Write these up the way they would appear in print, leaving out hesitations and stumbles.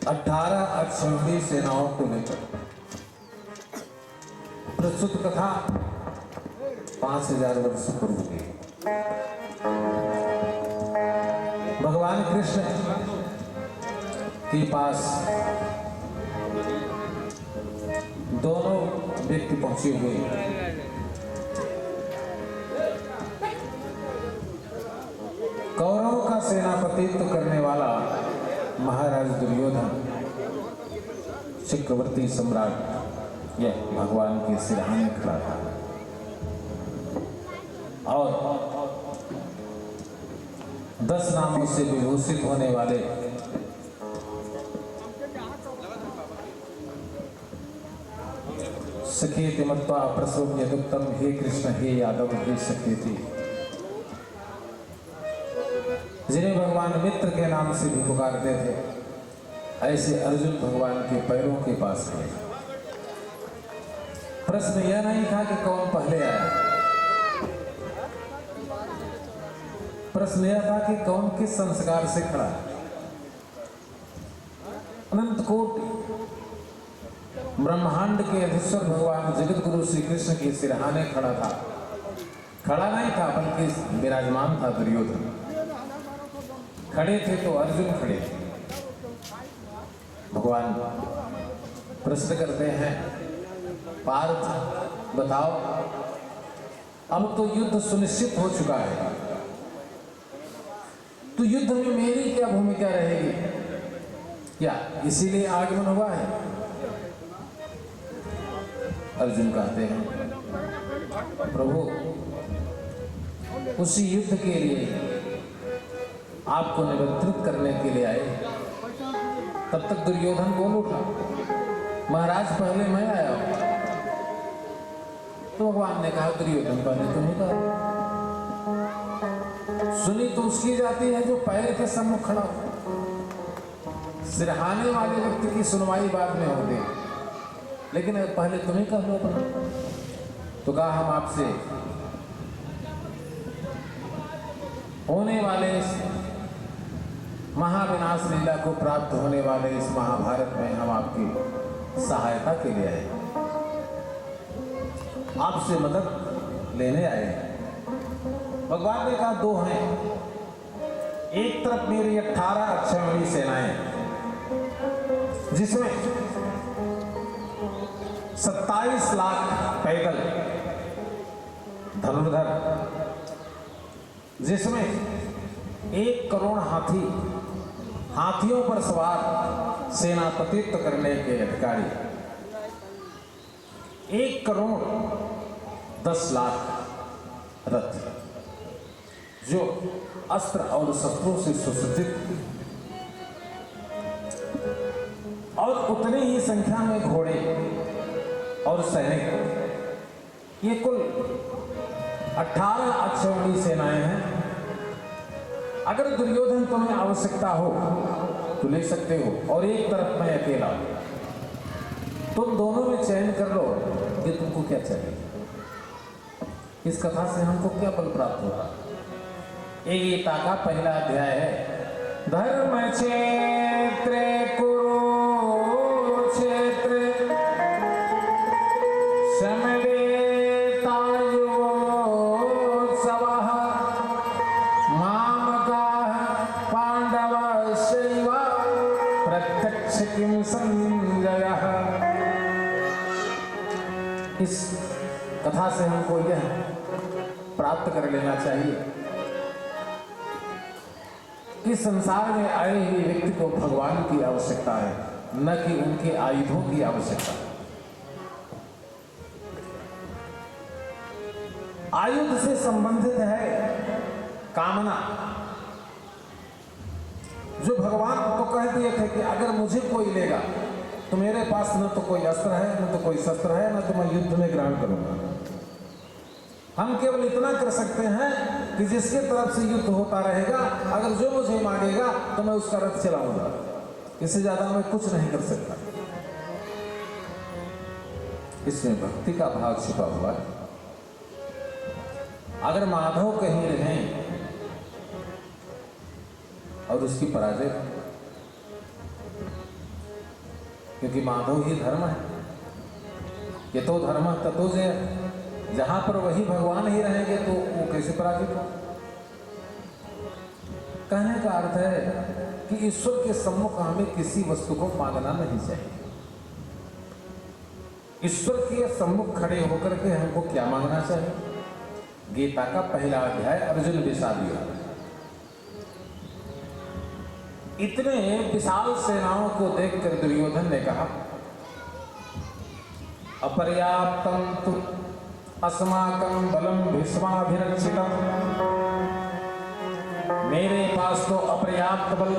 18 अक्षौहिणी सेनाओं को लेकर प्रस्तुत कथा 5000 वर्ष पूर्व की। भगवान कृष्ण के पास दोनों व्यक्ति पहुंचे हुए। कौरवों का सेनापतित्व करने वाला महाराज दुर्योधन चक्रवर्ती सम्राट यह भगवान के सिरहाने खड़ा था और 10 नामों से विभूषित होने वाले सखेति मत्वा प्रसोम्यदुक्तम हे कृष्ण हे यादव हे सखेति, जिन्हें भगवान मित्र के नाम से भी पुकारते थे, ऐसे अर्जुन भगवान के पैरों के पास गए। प्रश्न यह नहीं था कि कौन पहले आया, प्रश्न यह था कि कौन किस संस्कार से खड़ा। अनंत कोटि ब्रह्मांड के अधीश्वर भगवान जगत गुरु श्री कृष्ण के सिरहाने खड़ा था। खड़ा नहीं था बल्कि विराजमान था दुर्योधन। खड़े थे तो अर्जुन खड़े थे। भगवान प्रश्न करते हैं, पार्थ बताओ, अब तो युद्ध सुनिश्चित हो चुका है, तो युद्ध में मेरी क्या भूमिका रहेगी? क्या इसीलिए आगमन हुआ है? अर्जुन कहते हैं, प्रभु उसी युद्ध के लिए आपको निमंत्रित करने के लिए आए। तब तक दुर्योधन बोल उठा, महाराज पहले मैं आया हूं। तो भगवान ने कहा, दुर्योधन पहले तुम्हें कहा। सुनी तो उसकी जाती है जो पैर के सम्मुख खड़ा हो। सिरहाने वाले व्यक्ति की सुनवाई बाद में होगी, लेकिन पहले तुम्हें कह लो अपना। तो कहा, हम आपसे होने वाले महाविनाश लीला को प्राप्त होने वाले इस महाभारत में हम आपकी सहायता के लिए आए, आपसे मदद लेने आए। भगवान ने कहा, 2 हैं। एक तरफ मेरी 18 अक्षौहिणी सेनाएं, जिसमें 27 लाख पैदल धनुर्धर, जिसमें 1 करोड़ हाथी, हाथियों पर सवार सेनापतित्व करने के अधिकारी, 1 करोड़ 10 लाख रथ, जो अस्त्र और शस्त्रों से सुसज्जित, और उतनी ही संख्या में घोड़े और सैनिक। ये कुल 18 अक्षौहिणी सेनाएं हैं। अगर दुर्योधन तुम्हें आवश्यकता हो तो ले सकते हो, और एक तरफ मैं अकेला हूं। तुम दोनों में चयन कर लो कि तुमको क्या चाहिए। इस कथा से हमको क्या बल प्राप्त होगा? एक गीता का पहला अध्याय है, धर्म क्षेत्र कुरुक्षेत्र समवेतायुत्सवः मामकाः पांडवस्यैव प्रत्यक्ष किं संजयः। इस कथा से हमको यह प्राप्त कर लेना चाहिए कि संसार में आए हुए व्यक्ति को भगवान की आवश्यकता है, न कि उनके आयुधों की आवश्यकता। आयुध से संबंधित है कामना। जो भगवान तो कह दिए थे कि अगर मुझे कोई लेगा तो मेरे पास न तो कोई अस्त्र है, न तो कोई शस्त्र है, न तो मैं युद्ध में ग्रहण करूंगा। हम केवल इतना कर सकते हैं कि जिसके तरफ से युद्ध होता रहेगा, अगर जो मुझे मांगेगा तो मैं उसका रथ चलाऊंगा। इससे ज्यादा मैं कुछ नहीं कर सकता। इसमें भक्ति का भाव छिपा हुआ है। अगर माधव कहीं रहें और उसकी पराजय, क्योंकि माधव ही धर्म है। ये तो धर्म तत्व से जहां पर वही भगवान ही रहेंगे तो वो कैसे पराजित हो। कहने का अर्थ है कि ईश्वर के सम्मुख हमें किसी वस्तु को मांगना नहीं चाहिए। ईश्वर के सम्मुख खड़े होकर के हमको क्या मांगना चाहिए? गीता का पहला अध्याय अर्जुन विषाद योग। इतने विशाल सेनाओं को देखकर दुर्योधन ने कहा, अपर्याप्तम तु अस्माकं बलम भीष्माभिरक्षितम्। मेरे पास तो अपर्याप्त बल,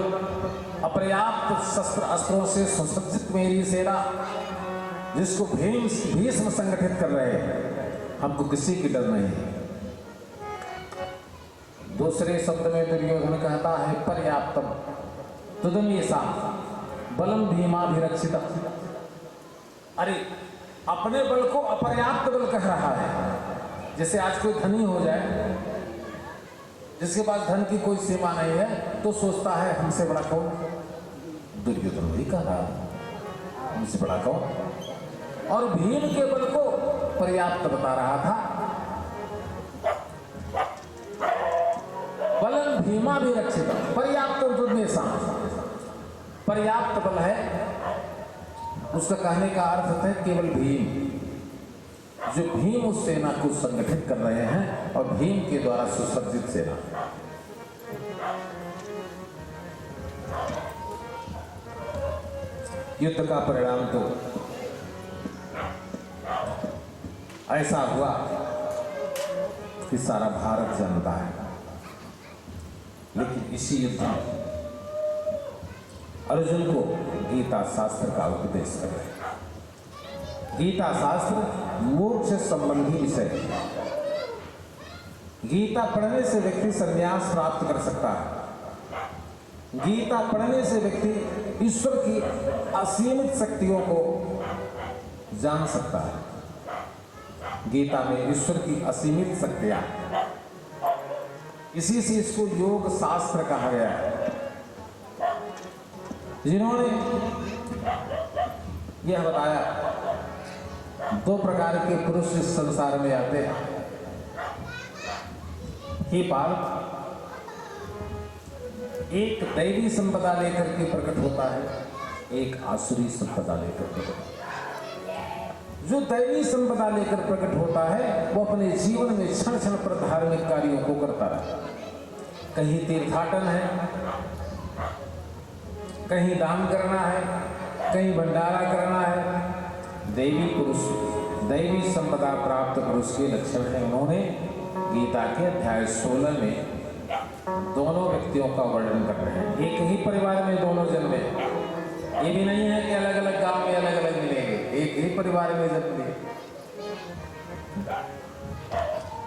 अपर्याप्त शस्त्र अस्त्रों से सुसज्जित मेरी सेना, जिसको भीष्म संगठित कर रहे हैं, हमको किसी की डर नहीं है। दूसरे शब्द में दुर्योधन कहता है पर्याप्तम तुदमीसा बलम भीमाभिरक्षित। अरे अपने बल को अपर्याप्त बल कह रहा है। जैसे आज कोई धनी हो जाए, जिसके पास धन की कोई सीमा नहीं है, तो सोचता है हमसे बड़ा कौन? दुर्योधन वही कह रहा है, हमसे बड़ा कौन? और भीम के बल को पर्याप्त बता रहा था। बलम भीमाभिरक्षित पर्याप्त तुदमीसा, पर्याप्त बल है। उसका कहने का अर्थ है केवल भीम, जो भीम उस सेना को संगठित कर रहे हैं और भीम के द्वारा सुसज्जित सेना। युद्ध का परिणाम तो ऐसा हुआ कि सारा भारत जानता है। लेकिन इसी युद्ध में अर्जुन को गीता शास्त्र का उपदेश कर रहे हैं। गीता शास्त्र मोक्ष संबंधी विषय है। गीता पढ़ने से व्यक्ति संन्यास प्राप्त कर सकता है। गीता पढ़ने से व्यक्ति ईश्वर की असीमित शक्तियों को जान सकता है। गीता में ईश्वर की असीमित शक्तियां, इसी से इसको योग शास्त्र कहा गया है। जिन्होंने यह बताया, दो प्रकार के पुरुष इस संसार में आते हैं। हे पार्थ, एक दैवी संपदा लेकर के प्रकट होता है, एक आसुरी संपदा लेकर प्रकट। जो दैवी संपदा लेकर प्रकट होता है वो अपने जीवन में क्षण क्षण पर धार्मिक कार्यों को करता है। कहीं तीर्थाटन है, कहीं दान करना है, कहीं भंडारा करना है। देवी पुरुष, दैवी संपदा प्राप्त पुरुष के लक्षण है। उन्होंने गीता के अध्याय 16 में दोनों व्यक्तियों का वर्णन कर रहे हैं। एक ही परिवार में दोनों जन्मे, ये भी नहीं है कि अलग अलग गांव में अलग अलग मिलेंगे, एक ही परिवार में जन्मे।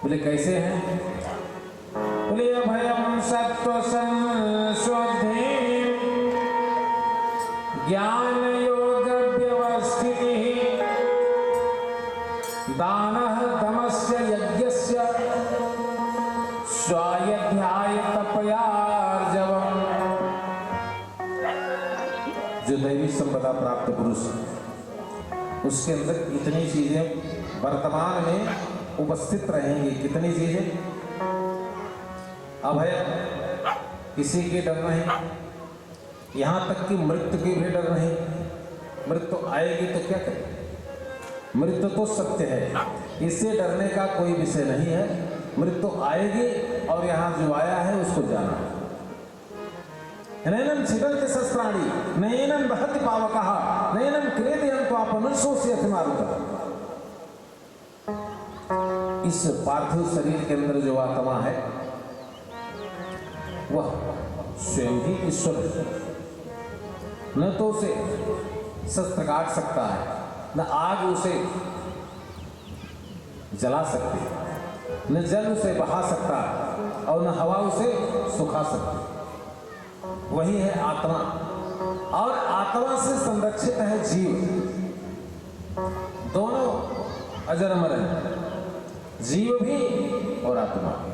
बोले कैसे हैं? बोले अभयम सत्व संशोधि ज्ञान योग व्यवस्थिति दानः दमस्य यज्ञस्य स्वाध्याय तपयार्जवम्। जो दैवी संपदा प्राप्त पुरुष, उसके अंदर इतनी चीजें वर्तमान में उपस्थित रहेंगी। कितनी चीजें? अभय, किसी की डर नहीं, यहां तक कि मृत्यु की भी डर नहीं। मृत्यु आएगी तो क्या करें? मृत्यु तो सत्य है, इससे डरने का कोई विषय नहीं है। मृत्यु आएगी और यहां जो आया है उसको जाना है। नैनम छिदन्ति शस्त्राणि नैनम बहति पावकः नैनम क्लेदयन्त्वापमनुष्योऽस्य अतिमारुतः। इस पार्थिव शरीर के अंदर जो आत्मा है वह स्वयं ही ईश्वर है। न तो उसे शस्त्र काट सकता है, न आग उसे जला सकती है, न जल उसे बहा सकता है और न हवा उसे सुखा सकती। वही है आत्मा, और आत्मा से संरक्षित है जीव। दोनों अजर अमर है, जीव भी और आत्मा भी।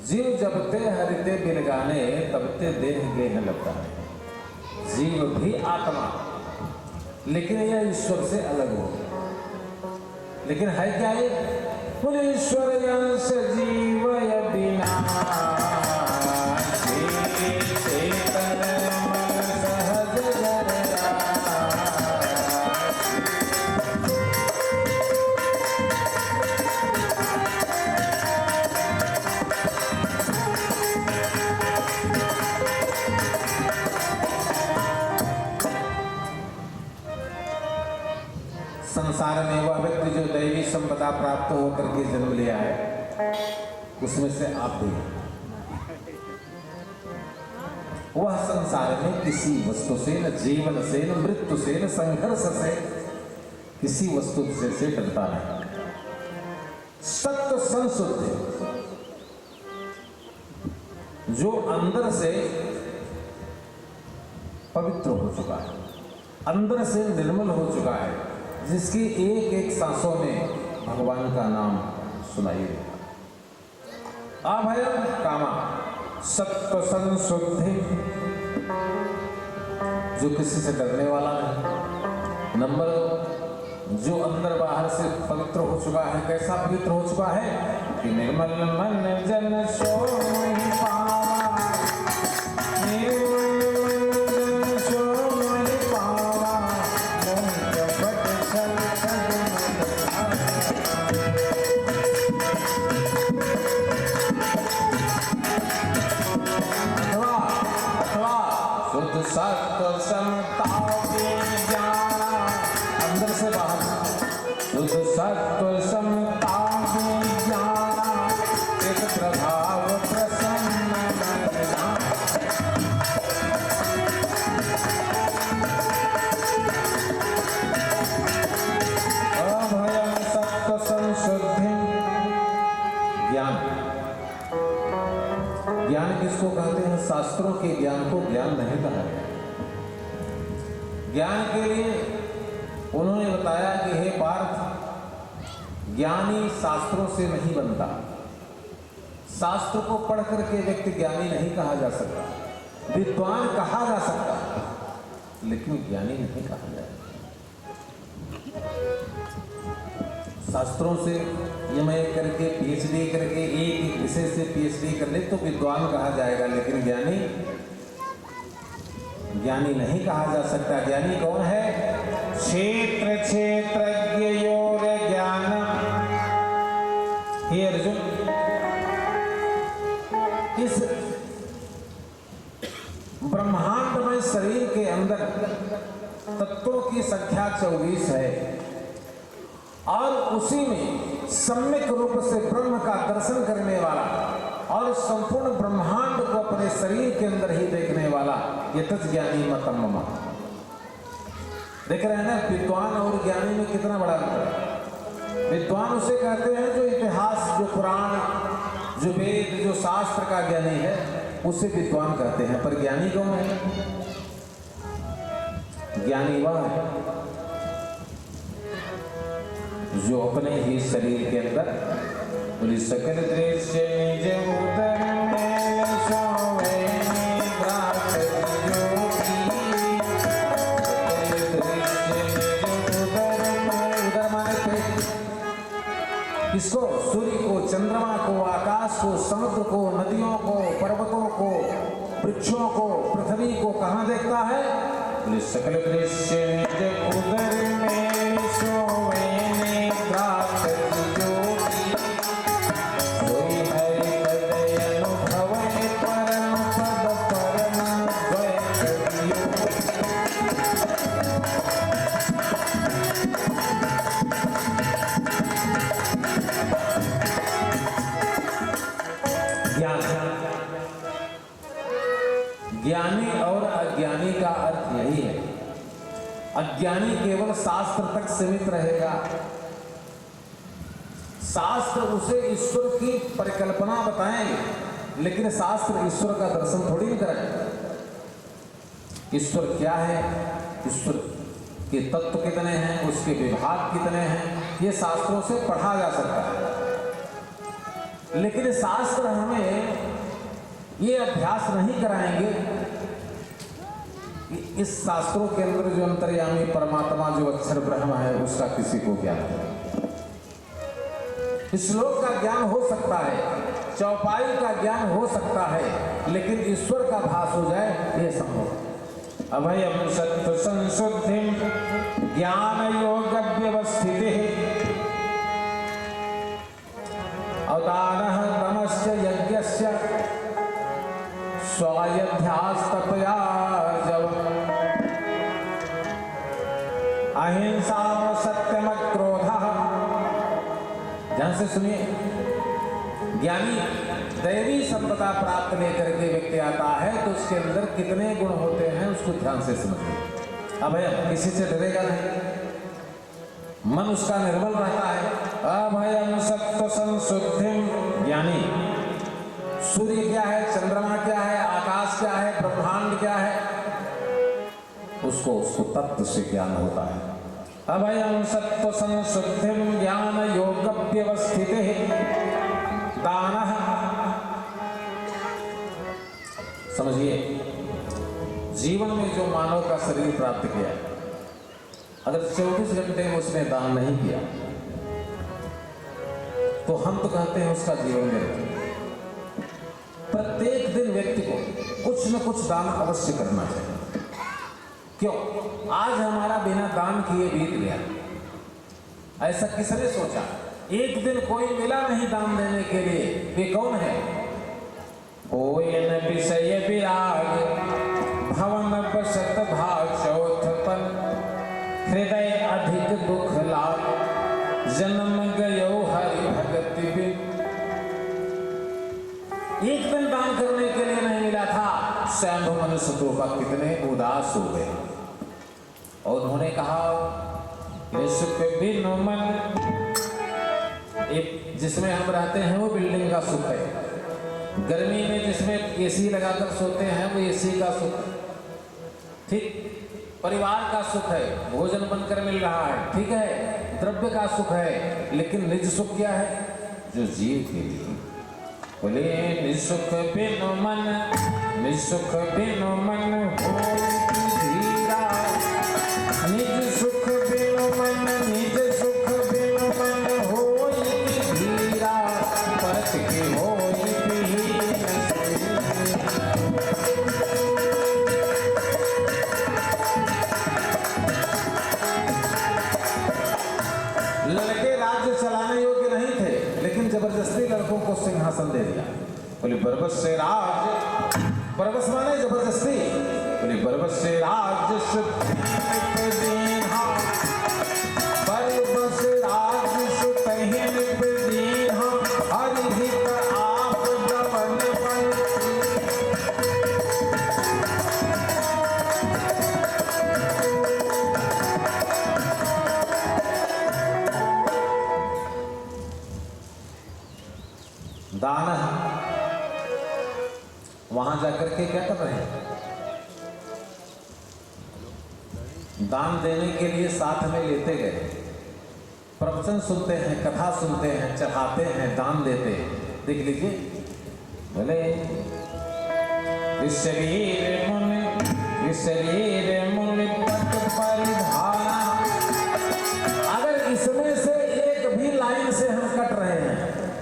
जीव जबते हरिते बिरगाने तबते देह गेह लगता है। जीव भी आत्मा लेकिन यह ईश्वर से अलग हो। लेकिन है क्या ये? बोले ईश्वर अंश जीवय विनाशी, चेतन मन सहज संसार में वह व्यक्ति जो दैवी संपदा प्राप्त होकर के जन्म लिया है, उसमें से आप भी। वह संसार में किसी वस्तु से, न जीवन से, न मृत्यु से, न संघर्ष से, किसी वस्तु से डरता नहीं। सत्य संशुद्ध, जो अंदर से पवित्र हो चुका है, अंदर से निर्मल हो चुका है, जिसकी एक एक सांसों में भगवान का नाम सुनाई देता। अभयम कामा, सत्व संशुद्धि, जो किसी से डरने वाला नहीं। नंबर 2, जो अंदर बाहर से पवित्र हो चुका है। कैसा पवित्र हो चुका है कि निर्मल मन जन सोई पावा, सत्व समता विज्ञान, अंदर से बाहर शुद्ध सत्व समता विज्ञान, एक प्रभाव प्रसन्न मनना। अभयम सत्व संशुद्धि ज्ञान। ज्ञान किसको कहते हैं? शास्त्रों के ज्ञान को ज्ञान नहीं कहा गया। ज्ञान के लिए उन्होंने बताया कि हे पार्थ, ज्ञानी शास्त्रों से नहीं बनता। शास्त्र को पढ़ करके व्यक्ति ज्ञानी नहीं कहा जा सकता। विद्वान कहा जा सकता, लेकिन ज्ञानी नहीं कहा जाए। शास्त्रों से एमए करके पीएचडी करके एक विषय से पीएचडी कर ले तो विद्वान कहा जाएगा, लेकिन ज्ञानी नहीं कहा जा सकता। ज्ञानी कौन है? क्षेत्र क्षेत्रज्ञ योग ज्ञान। हे अर्जुन, इस ब्रह्मांडमय शरीर के अंदर तत्वों की संख्या 24 है, और उसी में सम्यक रूप से ब्रह्म का दर्शन करने वाला और संपूर्ण ब्रह्मांड को अपने शरीर के अंदर ही देखने वाला यतच ज्ञानी मतम मम। देख रहे हैं ना, विद्वान और ज्ञानी में कितना बड़ा अंतर है। विद्वान उसे कहते हैं जो इतिहास, जो पुराण, जो वेद, जो शास्त्र का ज्ञानी है, उसे विद्वान कहते हैं। पर ज्ञानी कौन है? ज्ञानी वह है जो अपने ही शरीर के अंदर बोली सकल दृश्य निज उदर में सोवे निद्रात योगी। सकल दृश्य निज उदर में, उदर माने पेट। किसको? सूर्य को, चंद्रमा को, आकाश को, समुद्र को, नदियों को, पर्वतों को, वृक्षों को, पृथ्वी को कहाँ देखता है? बोले सकल दृश्य निज उदर में सोवे ज्ञानी और अज्ञानी का अर्थ यही है। अज्ञानी केवल शास्त्र तक सीमित रहेगा। शास्त्र उसे ईश्वर की परिकल्पना बताएंगे, लेकिन शास्त्र ईश्वर का दर्शन थोड़ी नहीं कराएंगे। ईश्वर क्या है, ईश्वर के तत्व कितने हैं, उसके विभाग कितने हैं, ये शास्त्रों से पढ़ा जा सकता है। लेकिन शास्त्र हमें ये अभ्यास नहीं कराएंगे कि इस शास्त्रों के अंदर जो अंतर्यामी परमात्मा जो अक्षर ब्रह्म है उसका किसी को ज्ञान है। श्लोक का ज्ञान हो सकता है, चौपाई का ज्ञान हो सकता है, लेकिन ईश्वर का भास हो जाए ये संभव। अभयम सत्व संशुद्धि ज्ञान योग व्यवस्थिति अवदानः तमस्य यज्ञस्य स्वाध्यास्तपया जव अहिंसा सत्यम क्रोधः। ध्यान से सुनिए, ज्ञानी दैवी संपदा प्राप्त लेकर के व्यक्ति आता है तो उसके अंदर कितने गुण होते हैं उसको ध्यान से समझिए। अभयम, किसी से डरेगा नहीं, मन उसका निर्मल रहता है। अभयम सत्व संशुद्धिम, ज्ञानी सूर्य क्या है, चंद्रमा क्या है, आकाश क्या है, ब्रह्मांड क्या है, उसको तत्व से ज्ञान होता है। अभयम सत्व संशुद्धिम ज्ञान योग व्यवस्थितिः दानः। समझिए, जीवन में जो मानव का शरीर प्राप्त किया, अगर 24 घंटे में उसने दान नहीं किया तो हम तो कहते हैं उसका जीवन में प्रत्येक दिन व्यक्ति को कुछ न कुछ दान अवश्य करना चाहिए। क्यों? आज हमारा बिना दान किए बीत गया, ऐसा किसने सोचा? एक दिन कोई मिला नहीं दान देने के लिए, वे कौन है? कोई न विषय विराग भवन बसत भाग चौथपन हृदय अधिक दुख लाग जन्म गयो हरि भगति बिन। एक दिन दान करने के लिए नहीं मिला था, शंभु मनुष्य का कितने उदास हो गए और उन्होंने कहा सुख बिन मन। एक जिसमें हम रहते हैं वो बिल्डिंग का सुख है, गर्मी में जिसमें एसी लगाकर सोते हैं वो एसी का सुख है, ठीक, परिवार का सुख है, भोजन बनकर मिल रहा है, ठीक है, द्रव्य का सुख है, लेकिन निज सुख क्या है? जो जीव के लिए बोले निसुख बिन मन, निसुख बिन मन होई धीरा, निज सुख बिन मन, निज सुख बिन मन होई धीरा, परत की होई बिहीन लड़के राज्य चलाने योग्य नहीं थे, लेकिन जबरदस्ती लड़कों को सिंहासन दे दिया। बोले बरबस से राज, बरबस माने जबरदस्ती, बोले बरबस से राज बरबस राज सुतहिन दीन्हा हरि हित आप दमन बल। दान वहां जाकर के क्या कर रहे हैं? दान देने के लिए साथ में लेते गए, प्रवचन सुनते हैं, कथा सुनते हैं, चढ़ाते हैं, दान देते हैं। देख लीजिए, बोले शरीर मुनि पट परिधाना। अगर इसमें से एक भी लाइन से हम कट रहे हैं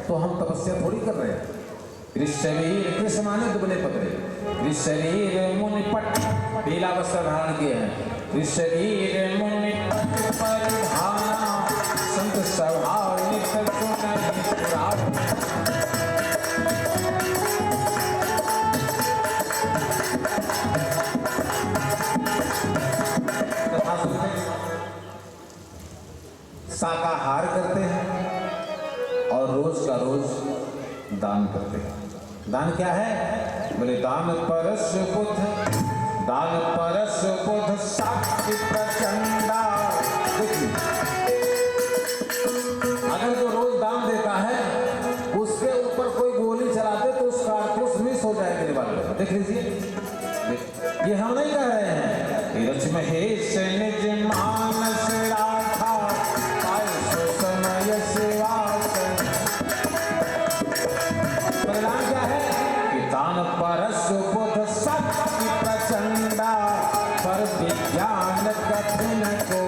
तो हम तपस्या थोड़ी कर रहे हैं। शरीर कृष्ण माने दुबले पकड़े, शरीर मुनि पट पीला वस्त्र धारण किए हैं, शरीर मुनि पट परिधाना संत स्वभाव नित्य सुनहि पुराण। कथा सुनते हैं, शाकाहार करते हैं और रोज का रोज दान करते हैं। दान क्या है? बोले दान परस बुध, दान परस बुध साक्षी प्रचंडा। देखिए, अगर जो रोज दान देता है उसके ऊपर कोई गोली चला दे तो उसका अर्थ मिस हो जाए मेरे बारे में। देख लीजिए, ये हम नहीं कह रहे हैं। रच महेश निज मानस राखा पाय सो समय सेवासन। परिणाम क्या है? कि दान परस बुध शक्ति प्रचंडा विज्ञान कठिन को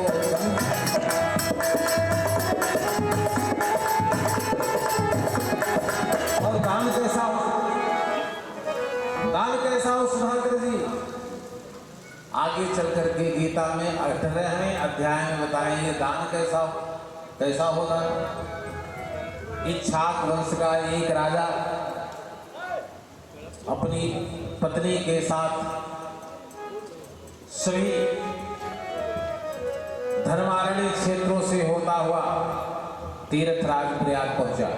और दान कैसा हो? दान कैसा हो सुधाकर जी? आगे चल करके गीता में 18वें अध्याय में बताएंगे दान कैसा हो। कैसा हो दान? इक्ष्वाक वंश का एक राजा अपनी पत्नी के साथ सभी धर्मारण्य क्षेत्रों से होता हुआ तीर्थराज प्रयाग पहुंचा।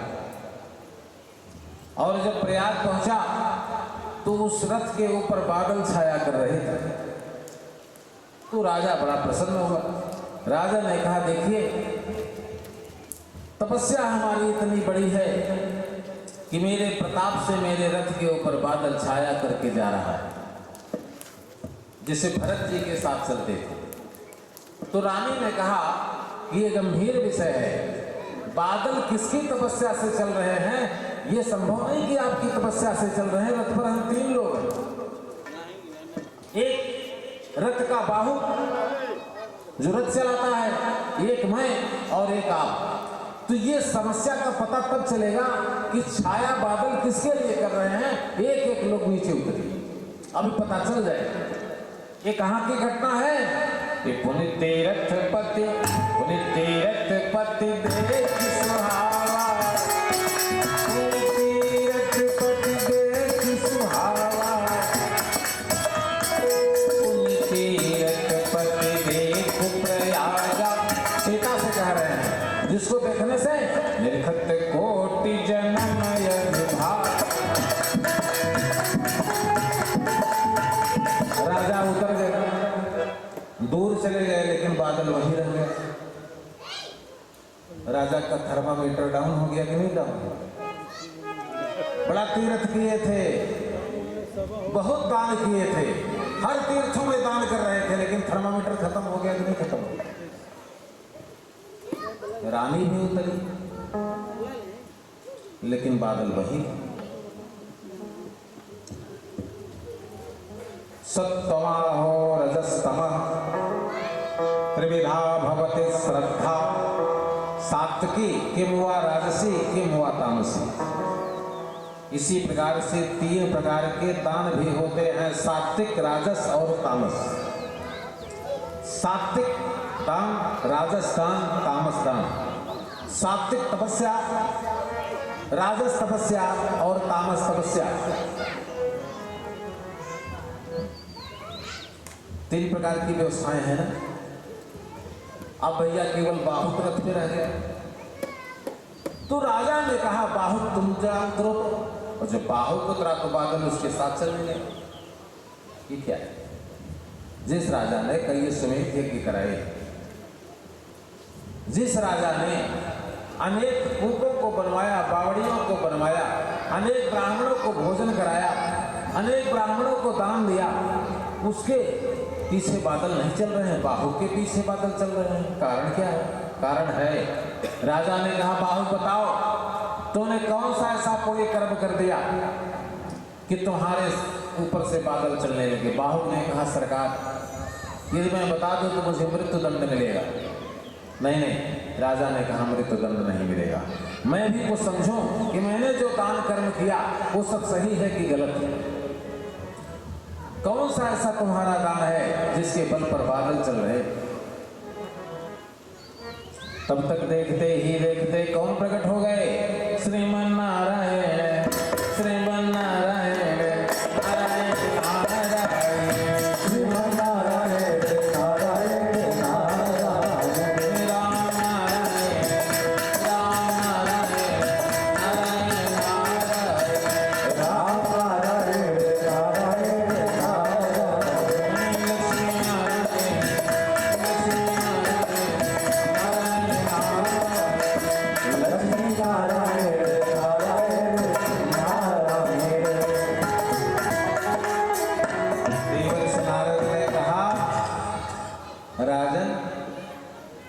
और जब प्रयाग पहुंचा तो उस रथ के ऊपर बादल छाया कर रहे थे। तो राजा बड़ा प्रसन्न हुआ। राजा ने कहा देखिए तपस्या हमारी इतनी बड़ी है कि मेरे प्रताप से मेरे रथ के ऊपर बादल छाया करके जा रहा है, जिसे भरत जी के साथ चलते थे। तो रानी ने कहा कि ये गंभीर विषय है, बादल किसकी तपस्या से चल रहे हैं? ये संभव नहीं कि आपकी तपस्या से चल रहे हैं। रथ पर हम 3 लोग हैं, एक रथ का बाहु जो रथ चलाता है, एक मैं और एक आप। तो ये समस्या का पता तब चलेगा कि छाया बादल किसके लिए कर रहे हैं। एक एक लोग नीचे उतरे, अभी पता चल जाएगा। ये कहाँ की घटना है? ये पुनि तीरथ पति देख सुहावा, पुनि तीरथ पति देख सुहावा, पुनि तीरथ पति देख प्रयागा। सीता से कह रहे हैं जिसको देखने से निरखत कोटि जन्म भाग। राजा उतर गए, दूर चले गए, लेकिन बादल वहीं रह गए। राजा का थर्मामीटर डाउन हो गया कि नहीं डाउन? बड़ा तीर्थ किए थे, बहुत दान किए थे, हर तीर्थों में दान कर रहे थे, लेकिन थर्मामीटर खत्म हो गया कि नहीं खत्म हो गया? रानी भी उतरी, लेकिन बादल वही। सत्तमाहो रजस्तमः त्रिविधा भवति श्रद्धा, सात्विकी किम हुआ राजसी किम हुआ तामसी। इसी प्रकार से 3 प्रकार के दान भी होते हैं, सात्विक, राजस और तामस। सात्विक दान, राजस दान, तामस दान। सात्विक तपस्या, राजस तपस्या और तामस तपस्या, 3 प्रकार की व्यवस्थाएं हैं ना। अब भैया केवल बाहुत रथ पे रह गया। तो राजा ने कहा बाहु तुम जरा उतरो, और जब बाहु उतरा तो बादल उसके साथ चलने लगे। ये क्या है? जिस राजा ने कई समेत यज्ञ कराए, जिस राजा ने अनेक कूपों को बनवाया, बावड़ियों को बनवाया, अनेक ब्राह्मणों को भोजन कराया, अनेक ब्राह्मणों को दान दिया, उसके पीछे बादल नहीं चल रहे हैं, बाहु के पीछे बादल चल रहे हैं। कारण क्या है? कारण है, राजा ने कहा बाहु बताओ तूने कौन सा ऐसा कोई कर्म कर दिया कि तुम्हारे ऊपर से बादल चलने लगे? बाहु ने कहा सरकार यदि मैं बता दूं तो मुझे मृत्युदंड मिलेगा। नहीं, राजा ने कहा मृत्युदंड नहीं मिलेगा। मैं भी कुछ समझूं कि मैंने जो दान कर्म किया वो सब सही है कि गलत है। कौन सा ऐसा तुम्हारा दान है जिसके बल पर बादल चल रहे? तब तक देखते ही देखते कौन प्रकट हो गए? श्रीमन नारायण, श्रीमन नारायण, नारायण नारायण, श्रीमन नारायण, नारायण नारायण, राम नारायण, राम नारायण, नारायण नारायण, राम नारायण, नारायण नारायण, लक्ष्मी नारायण, लक्ष्मी नारायण, लक्ष्मी नारायण, नारायण नारायण। देवर्षि नारद ने कहा राजन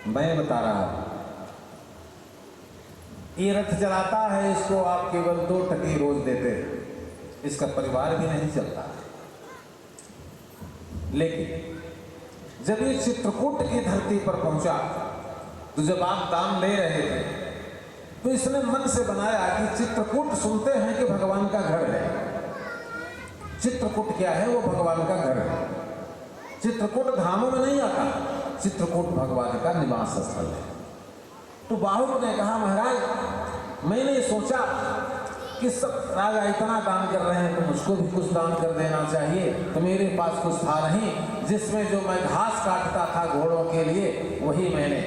मैं बता रहा हूं, ये रथ चलाता है, इसको आप केवल 2 टके रोज देते हैं, इसका परिवार भी नहीं चलता। लेकिन जब ये चित्रकूट की धरती पर पहुंचा तो जब आप दान ले रहे थे तो इसने मन से बनाया कि चित्रकूट सुनते हैं कि भगवान का घर है। चित्रकूट क्या है? वो भगवान का घर है। चित्रकूट धामों में नहीं आता, चित्रकूट भगवान का निवास स्थल है। तो बाहुक ने कहा, महाराज मैंने सोचा कि सब राजा इतना दान कर रहे हैं तो मुझको भी कुछ दान कर देना चाहिए। तो मेरे पास कुछ था नहीं, जिसमें जो मैं घास काटता था घोड़ों के लिए वही मैंने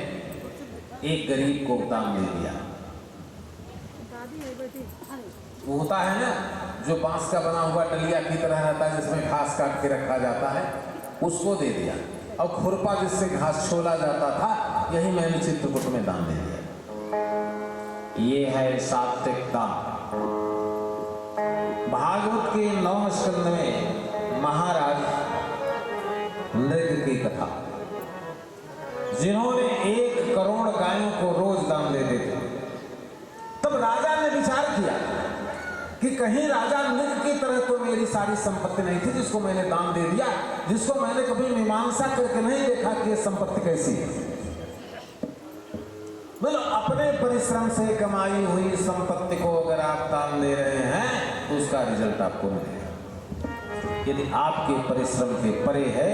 एक गरीब को दान दे दिया। वो होता है ना जो बांस का बना हुआ डलिया की तरह रहता है जिसमें घास काट के रखा जाता है, उसको दे दिया। और खुरपा जिससे घास छोला जाता था, यही मैंने चित्रकूट में दान दे दिया। ये है सात्विक दान। भागवत के 9 स्कंद में महाराज नृग की कथा, जिन्होंने 1 करोड़ गायों को रोज दान देते थे। तब राजा ने विचार किया कि कहीं राजा नृग की तरह तो मेरी सारी संपत्ति नहीं थी जिसको मैंने दान दे दिया, जिसको मैंने कभी मीमांसा करके नहीं देखा कि ये संपत्ति कैसी है। मतलब अपने परिश्रम से कमाई हुई संपत्ति को अगर आप दान दे रहे हैं तो उसका रिजल्ट आपको मिलेगा। यदि आपके परिश्रम के परे है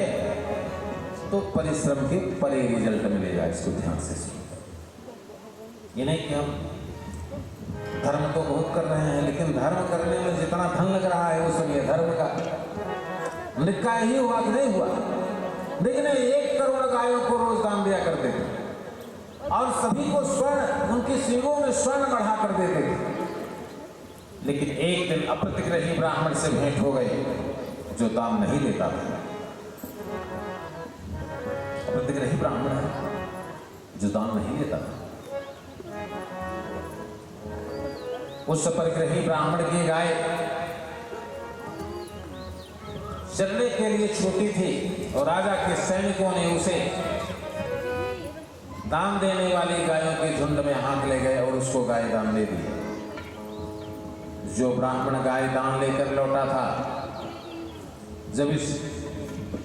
तो परिश्रम के परे रिजल्ट मिलेगा। इसको ध्यान से सुनिए। ये नहीं कि हम धर्म तो बहुत कर रहे हैं, लेकिन धर्म करने में जितना धन लग रहा है वो सब ये धर्म का निकाय ही हुआ कि नहीं हुआ। लेकिन 1 करोड़ गायों को रोज दान दिया करते थे और सभी को स्वर्ण, उनकी सींगों में स्वर्ण बढ़ा कर देते थे। लेकिन एक दिन अप्रतिग्रही ब्राह्मण से भेंट हो गई जो दान नहीं देता था। अप्रतिग्रही ब्राह्मण है जो दान नहीं देता था। उस परिग्रही ब्राह्मण की गाय चलने के लिए छोटी थी और राजा के सैनिकों ने उसे दान देने वाली गायों के झुंड में हाँक ले गए और उसको गाय दान दे दी। जो ब्राह्मण गाय दान लेकर लौटा था, जब इस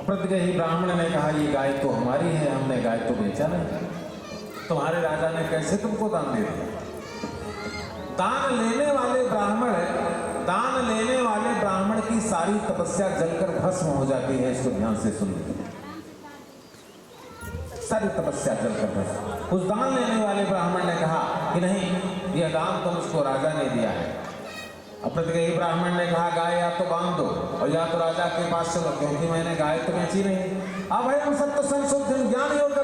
प्रतिग्रही ब्राह्मण ने कहा ये गाय तो हमारी है, हमने गाय तो बेचा नहीं, तुम्हारे राजा ने कैसे तुमको दान दे दिया? दान लेने वाले ब्राह्मण की सारी तपस्या जलकर भस्म हो जाती है। इसको ध्यान से सुनिए। सारी तपस्या जलकर भस्म। उस दान लेने वाले ब्राह्मण ने कहा कि नहीं, यह दान तो मुझको राजा ने दिया है। अप्रतिग्रही ब्राह्मण ने कहा गाय या तो बांध दो और या तो राजा के पास चलो, क्योंकि मैंने गाय तो बेची नहीं। अब हम सत्य संशोधन ज्ञान योग दान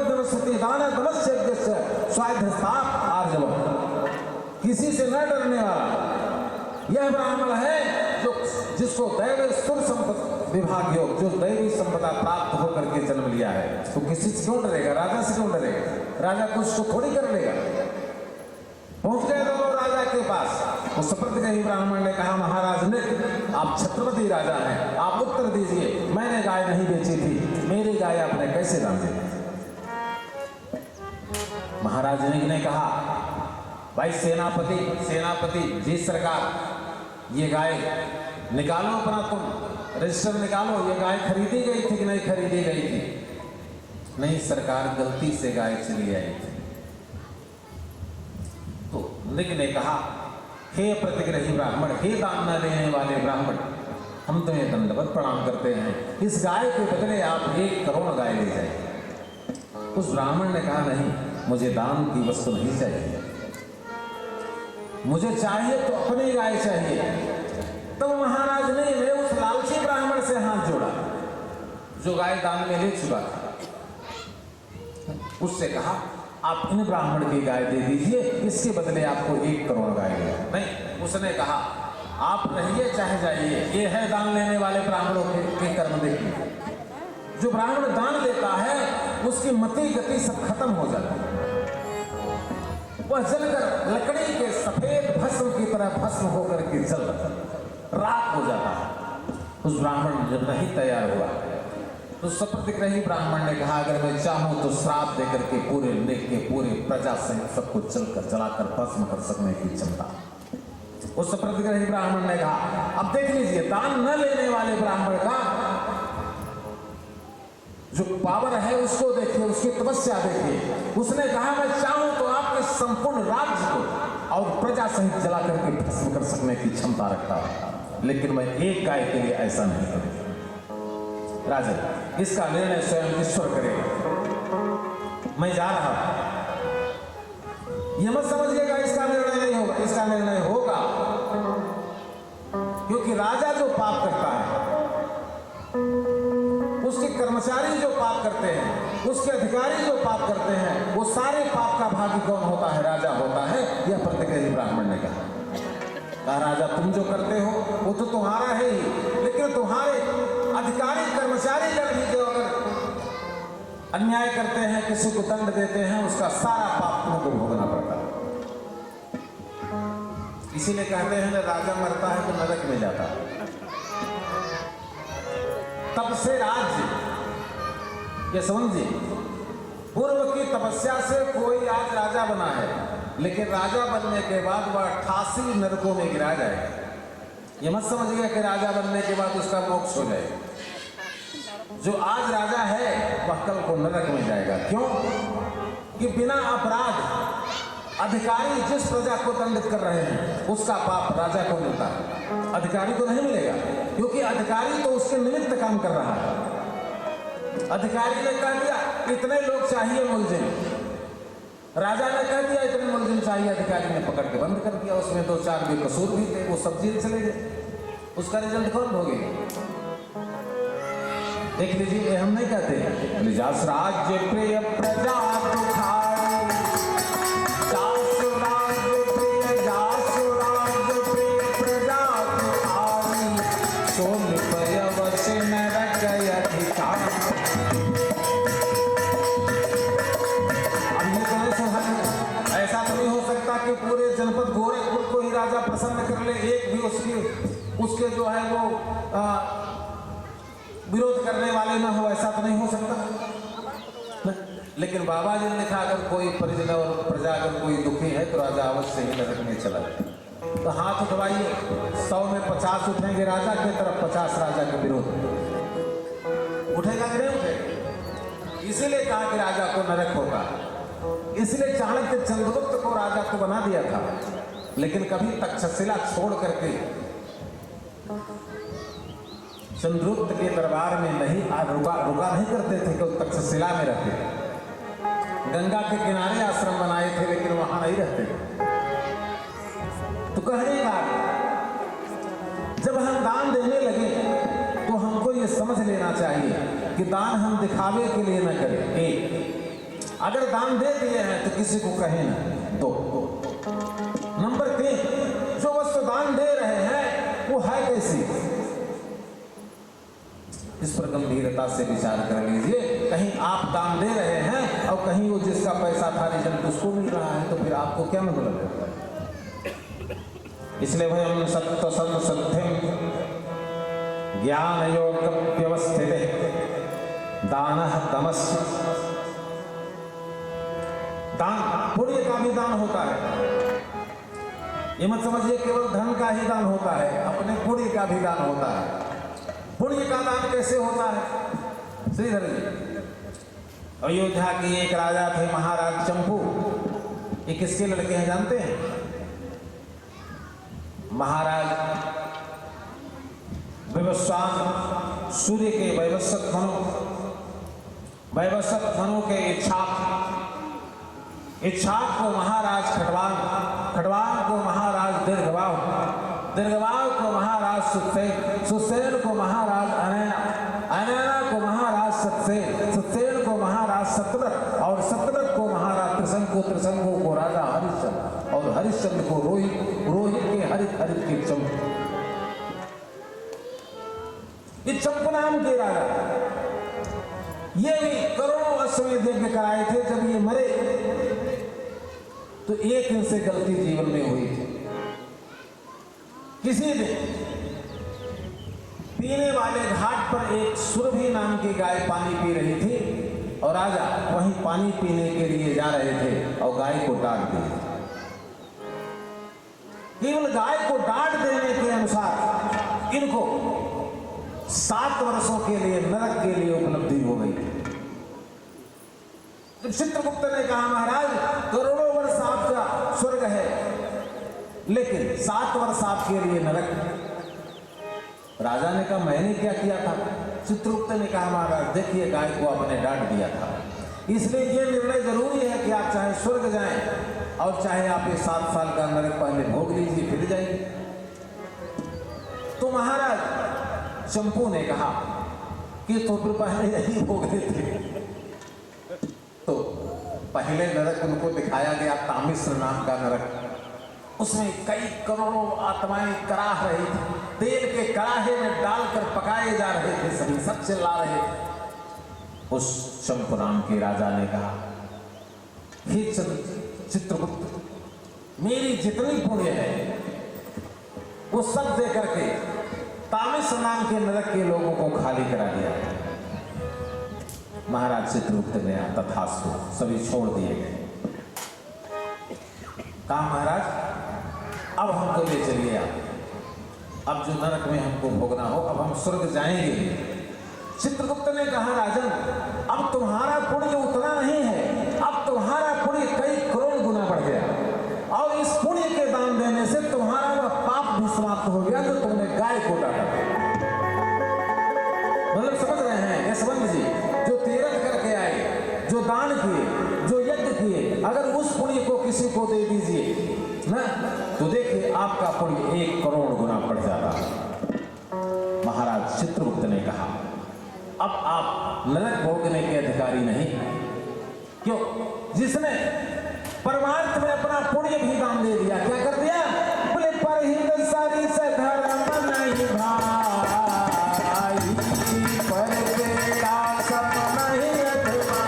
स्वाध्याय आर्जव, किसी से न डरने वाला यह ब्राह्मण है जो जिसको दैव सुर संपत्ति विभाग योग, जो दैवी संपदा प्राप्त होकर के जन्म लिया है, तो किसी से क्यों डरेगा? राजा से क्यों डरेगा? राजा कुछ तो थोड़ी कर लेगा। पहुंच गए दोनों राजा के पास। उस प्रतिग्रही ब्राह्मण ने कहा महाराज ने, आप छत्रपति राजा हैं, आप उत्तर दीजिए, मैंने गाय नहीं बेची थी, मेरी गाय आपने कैसे दान दी? महाराज ने कहा भाई सेनापति जी सरकार, ये गाय निकालो अपना, तुम रजिस्टर निकालो, ये गाय खरीदी गई थी कि नहीं खरीदी गई थी? नहीं सरकार, गलती से गाय चली आई थी। तो नृग ने कहा हे प्रतिग्रही ब्राह्मण, हे दान न देने वाले ब्राह्मण, हम तुम्हें दंडवत प्रणाम करते हैं। इस गाय के बदले आप 1 करोड़ गाय ले जाइए। उस ब्राह्मण ने कहा नहीं, मुझे दान की वस्तु नहीं चाहिए, मुझे चाहिए तो अपनी गाय चाहिए। तब महाराज ने उस लालची ब्राह्मण से हाथ जोड़ा जो गाय दान में ले चुका था। उससे कहा आप इन ब्राह्मण की गाय दे दीजिए, इसके बदले आपको 1 करोड़ गाय देगा। नहीं, उसने कहा आप रहिए चाहे जाइए, ये है दान लेने वाले ब्राह्मणों के कर्म देखिए। जो ब्राह्मण दान देता है उसकी मति गति सब खत्म हो जाती है, वह जलकर लकड़ी के सफेद भस्म की तरह भस्म होकर के जल राख हो जाता है। उस ब्राह्मण जब नहीं तैयार हुआ तो सप्रतिग्रही ब्राह्मण ने कहा अगर मैं चाहूं तो श्राप देकर के पूरे लेख के पूरे प्रजा सहित सबको जलाकर भस्म कर सकने की क्षमता। उस सप्रतिग्रही ब्राह्मण ने कहा अब देख लीजिए, दान न लेने वाले ब्राह्मण का जो पावर है उसको देखिए, उसकी तपस्या देखिए। उसने कहा मैं चाहूं तो आपके संपूर्ण राज्य को और प्रजा सहित जला करके भस्म कर सकने की क्षमता रखता हूं, लेकिन मैं एक गाय के लिए ऐसा नहीं करूंगा। राजा, इसका निर्णय स्वयं ईश्वर करेगा। मैं जा रहा हूं, यह मत समझिएगा इसका निर्णय नहीं होगा, इसका निर्णय होगा, क्योंकि राजा जो पाप करता है, उसके कर्मचारी जो पाप करते हैं, उसके अधिकारी जो पाप करते हैं, वो सारे पाप का भागी कौन होता है? राजा होता है। यह प्रतिक्रिया ब्राह्मण ने कहा राजा तुम जो करते हो वो तो तुम्हारा है ही, लेकिन तुम्हारे अधिकारी कर्मचारी जब भी जो अगर अन्याय करते हैं, किसी को दंड देते हैं, उसका सारा पाप तुमको भोगना पड़ता है। इसीलिए कहते हैं ना, राजा मरता है तो नरक में जाता है। तब से राज्य, ये समझिए, पूर्व की तपस्या से कोई आज राजा बना है, लेकिन राजा बनने के बाद वह 88 नरकों में गिरा जाएगा। ये मत समझिएगा कि राजा बनने के बाद उसका मोक्ष हो जाएगा। जो आज राजा है वह कल को नरक में जाएगा। क्यों? कि बिना अपराध अधिकारी जिस प्रजा को दंडित कर रहे हैं उसका पाप राजा को मिलता है, अधिकारी को नहीं मिलेगा, क्योंकि अधिकारी तो उसके निमित्त काम कर रहा है। अधिकारी ने कह दिया इतने लोग चाहिए मुलजिम, राजा ने कह दिया इतने मुलजिम चाहिए, अधिकारी ने पकड़ के बंद कर दिया। उसमें 2-4 बेकसूर भी थे, वो सब जेल चले गए। उसका रिजल्ट कौन भोगेगा? देख लीजिए, हम नहीं कहते जास राज्य प्रिय प्रजा दुखारी, जास राज्य प्रिय, जास राज्य प्रिय प्रजा दुखारी, सो निपय वश नरक अधिकार। अब ये कौन सा है? ऐसा तो नहीं हो सकता कि पूरे जनपद गोरखपुर को ही राजा प्रसन्न कर ले, एक भी उसके जो है वो विरोध करने वाले ना हो, ऐसा तो नहीं हो सकता। लेकिन बाबा जी ने लिखा अगर कोई परिजन और प्रजा अगर कोई दुखी है तो राजा अवश्य ही नरक में चला जाए। तो हाथ उठवाइए, 100 में 50 उठेंगे राजा की तरफ, 50 राजा के विरोध। उठेगा कि नहीं उठेगा? इसीलिए कहा कि राजा को नरक होगा। इसलिए चाणक्य चंद्रगुप्त को राजा को बना दिया था, लेकिन कभी तक्षशिला छोड़ करके चंद्रगुप्त के दरबार में नहीं रुका नहीं करते थे, तो तक्षशिला में रहते। गंगा के किनारे आश्रम बनाए थे, लेकिन वहां नहीं रहते। तो कहने का जब हम दान देने लगे तो हमको ये समझ लेना चाहिए कि दान हम दिखावे के लिए न करें। एक, अगर दान दे दिए हैं तो किसी को कहें ना। 2, नंबर 3, जो वस्तु दान दे रहे हैं वो है कैसी, इस पर गंभीरता से विचार कर लीजिए। कहीं आप दान दे रहे हैं और कहीं वो जिसका पैसा था रिजल्ट उसको मिल रहा है, तो फिर आपको क्या मतलब है? इसलिए भाई हम सत्य सत्यम ज्ञान योग व्यवस्थित दान तमस, दान पुण्य का भी दान होता है। ये मत समझिए केवल धन का ही दान होता है, अपने पुण्य का भी दान होता है। पुण्य का दान कैसे होता है? श्रीधर जी, अयोध्या के एक राजा थे महाराज चंपू। ये किसके लड़के हैं जानते हैं? महाराज वैवस्वान सूर्य के वैवस्वत मनु के इच्छाक को महाराज खटवान को महाराज दीर्घवाह को महाराज सुसेन को महाराज अनैना को महाराज सत्सेन को महाराज सतलत और सतलत को महाराज त्रिशंकु को राजा हरिश्चंद्र और हरिश्चंद्र को रोहित के हरित के चंपू। ये चंपू नाम के राजा, ये भी करोड़ों अश्वमेध यज्ञ कराए थे। जब ये मरे तो एक इनसे गलती जीवन में हुई थी। किसी दिन पीने वाले घाट पर एक सुरभि नाम की गाय पानी पी रही थी और राजा वहीं पानी पीने के लिए जा रहे थे और गाय को डांट दिया। केवल गाय को डांट देने के अनुसार इनको 7 वर्षों के लिए नरक के लिए उपलब्धि हो गई। चित्रगुप्त ने कहा महाराज करोड़ों वर्ष आपका स्वर्ग है, लेकिन 7 वर्ष आपके लिए नरक। राजा ने कहा मैंने क्या किया था? चित्रगुप्त ने कहा महाराज देखिए गाय को आपने डांट दिया था, इसलिए ये निर्णय जरूरी है कि आप चाहे स्वर्ग जाएं और चाहे आप ये 7 साल का नरक पहले भोग लीजिए फिर जाइए। तो महाराज शंभू ने कहा कि तो फिर पहले यही भोगे थे। तो पहले नरक उनको दिखाया गया तामिश्र नाम का नरक, उसमें कई करोड़ों आत्माएं कराह रही थी, तेल के कड़ाहे में डालकर पकाए जा रहे थे, सभी सब चिल्ला रहे थे। उस शंभु नाम के राजा ने कहा हे चित्रगुप्त, मेरी जितनी पुण्य है वो सब दे करके तामिश्र नाम के नरक के लोगों को खाली करा दिया। महाराज चित्रगुप्त ने तथास्तु सभी छोड़ दिए गए। कहा महाराज अब हमको ले चलिए आप, अब जो नरक में हमको भोगना हो अब हम स्वर्ग जाएंगे। चित्रगुप्त ने कहा राजन अब तुम्हारा पुण्य उतना नहीं है, अब तुम्हारा पुण्य कई करोड़ गुना बढ़ गया और इस पुण्य के दान देने से तुम्हारा वह पाप भी समाप्त हो गया जो तुमने गाय को डांटा। मतलब समझ रहे हैं यशवंत जी, जो तीर्थ करके आए, जो दान किए, जो यज्ञ किए, अगर उस पुण्य को किसी को दे दीजिए ना तो देखिए आपका पुण्य 1 करोड़ गुना बढ़ जाता। महाराज चित्रगुप्त ने कहा अब आप नरक भोगने के अधिकारी नहीं। क्यों? जिसने परमार्थ में अपना पुण्य भी दान दे दिया, क्या कर दिया? बोले परहित सारी से धर्म नहीं भाई, पर तेरा सब नहीं अधमा।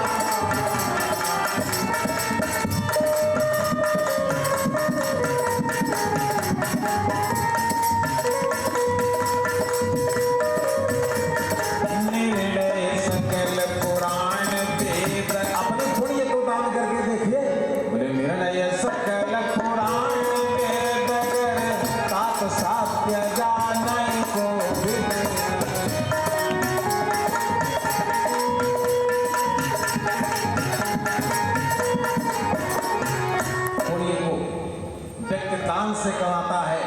से कमाता है,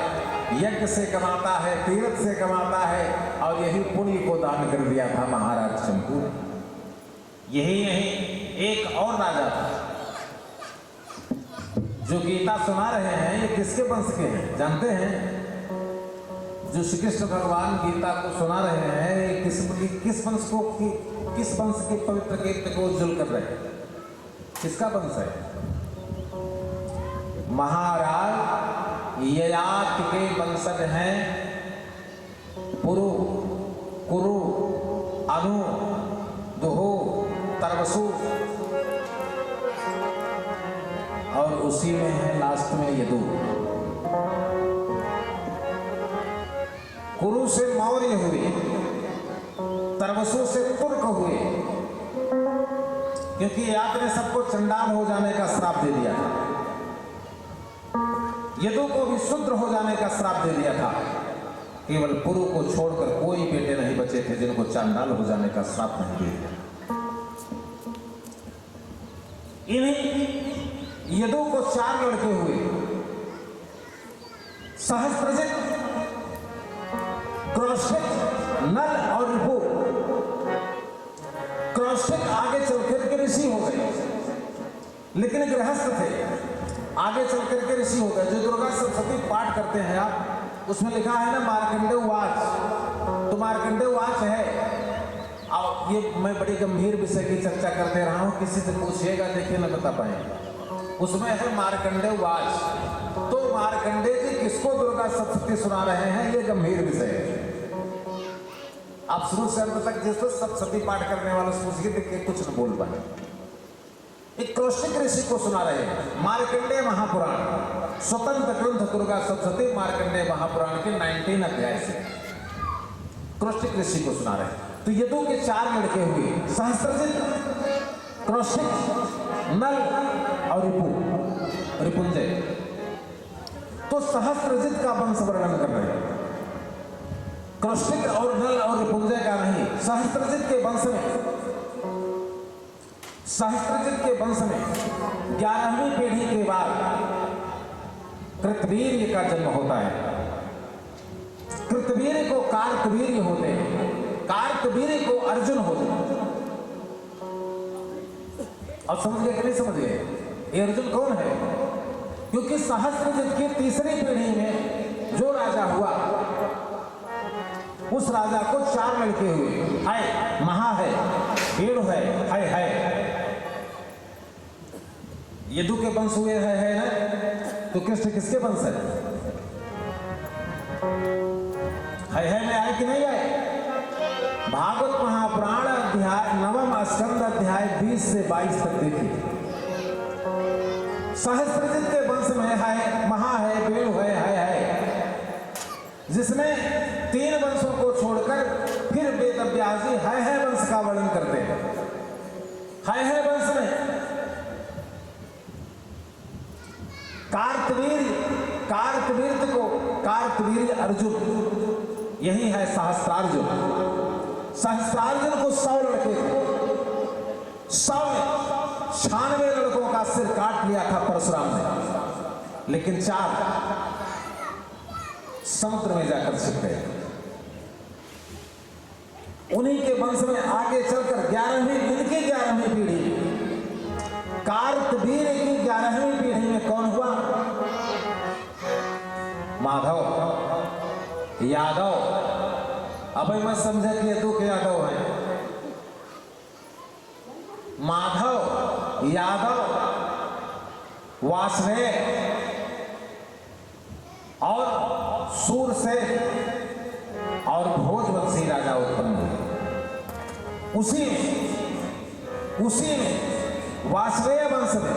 यज्ञ से कमाता है, तीर्थ से कमाता है और यही पुण्य को दान कर दिया था महाराज शंभू। यही नहीं एक और राजा था जो गीता सुना रहे हैं, ये किसके वंश के हैं जानते हैं? जो श्री कृष्ण भगवान गीता को सुना रहे हैं ये किस वंश को किस वंश के पवित्र कीर्ति को उज्जवल कर रहे हैं? किसका वंश है? महाराज ययाति के वंशज हैं पुरु, कुरु, अनु, दुहु, तरवसु और उसी में है लास्ट में यदु। कुरु से मौर्य हुए, तरवसु से तुर्क हुए, क्योंकि आपने सबको चंडाल हो जाने का श्राप दे दिया था। यदु को भी शूद्र हो जाने का श्राप दे दिया था। केवल पुरु को छोड़कर कोई बेटे नहीं बचे थे जिनको चांडाल हो जाने का श्राप नहीं दे दिया। इन्हीं यदु को 4 लड़के हुए, सहस्त्रजित, क्रौशिक, नल और रिपु। क्रौशिक आगे चलकर के ऋषि हो गए, लेकिन गृहस्थ थे, आगे चल करके ऋषि हो गए। जो दुर्गा सप्तशती पाठ करते हैं आप, उसमें लिखा है ना मार्कंडेय उवाच, तो मार्कंडेय उवाच है। अब ये मैं बड़ी गंभीर विषय की चर्चा कर दे रहा हूं, किसी से पूछिएगा देखिए न बता पाएंगे। उसमें है मार्कंडेय उवाच, तो मार्कंडेय जी किसको दुर्गा सप्तशती सुना रहे हैं ये गंभीर विषय है। आप शुरू से अंत तक जिसको सप्तशती पाठ करने वालों से पूछिए देखिए कुछ न बोल पाए। एक क्रौशिक ऋषि को सुना रहे हैं मार्कंडेय महापुराण, स्वतंत्र ग्रंथ दुर्गा सप्तशती मार्कंडेय महापुराण के 19 अध्याय से क्रौशिक ऋषि को सुना रहे हैं। तो यदु के 4 लड़के हुए, सहस्त्रजित, क्रौशिक, नल और रिपुंजय। तो सहस्त्रजित का वंश वर्णन कर रहे हैं, क्रौशिक और नल और रिपुंजय का नहीं। सहस्त्रजित के वंश में सहस्त्रजित के वंश में 11वीं पीढ़ी के बाद कृतवीर्य का जन्म होता है। कृतवीर्य को कार्तवीर्य होते हैं, कार्तवीर्य को अर्जुन होते हैं। अब समझ गए कि नहीं समझ गए? ये अर्जुन कौन है? क्योंकि सहस्त्रजित की तीसरी पीढ़ी में जो राजा हुआ, उस राजा को 4 लड़के हुए। है, महा है, भीड़ है। यदु के वंश हुए है ना? तो कृष्ण किसके वंश है? में आए कि नहीं आए? भागवत महापुराण अध्याय 9वां स्कंद अध्याय 20 से 22 तक देखिए। सहस्त्रजित के वंश में है, महा है, बेणु है, जिसमें 3 वंशों को छोड़कर फिर वेद व्यास जी है वंश का वर्णन करते हैं। है वंश में कार्तवीर्य को कार्तवीर्य अर्जुन, यही है सहस्त्रार्जुन। सहस्त्रार्जुन को 100 लड़के थे। 96 लड़कों का सिर काट लिया था परशुराम ने, लेकिन 4 समुद्र में जाकर छिप गए। उन्हीं के वंश में आगे चलकर 11वीं पीढ़ी, कार्तवीर्य की 11वीं पीढ़ी में कौन हुआ? माधव, यादव। अब मैं समझा कि ये 2 के यादव हैं। माधव, यादव, वासुदेव और सूरसेन और भोजवंशी राजा उत्पन्न हुए। उसी में वासुदेव वंश में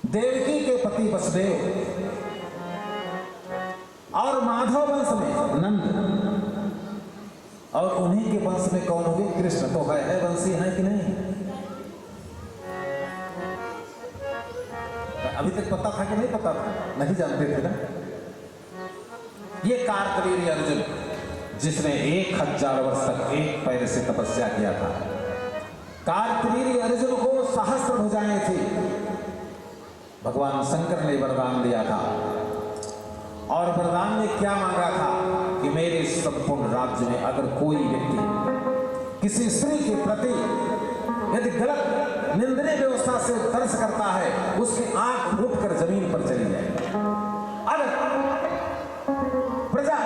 देवकी के पति वसुदेव और माधव वंश में नंद, और उन्हीं के वंश में कौन हो गए? कृष्ण। तो है वंशी है कि नहीं? अभी तक पता था कि नहीं पता था? नहीं जानते थे ना? ये कार्तवीर्य अर्जुन, जिसने 1000 वर्ष तक एक पैर से तपस्या किया था। कार्तवीर्य अर्जुन को सहस्त्र भुजाएं थी। भगवान शंकर ने वरदान दिया था, और वरदान में क्या मांगा था कि मेरे संपूर्ण राज्य में अगर कोई व्यक्ति किसी स्त्री के प्रति यदि गलत निंदनीय व्यवस्था से तरस करता है, उसकी आंख फूटकर जमीन पर चली जाए। अगर प्रजा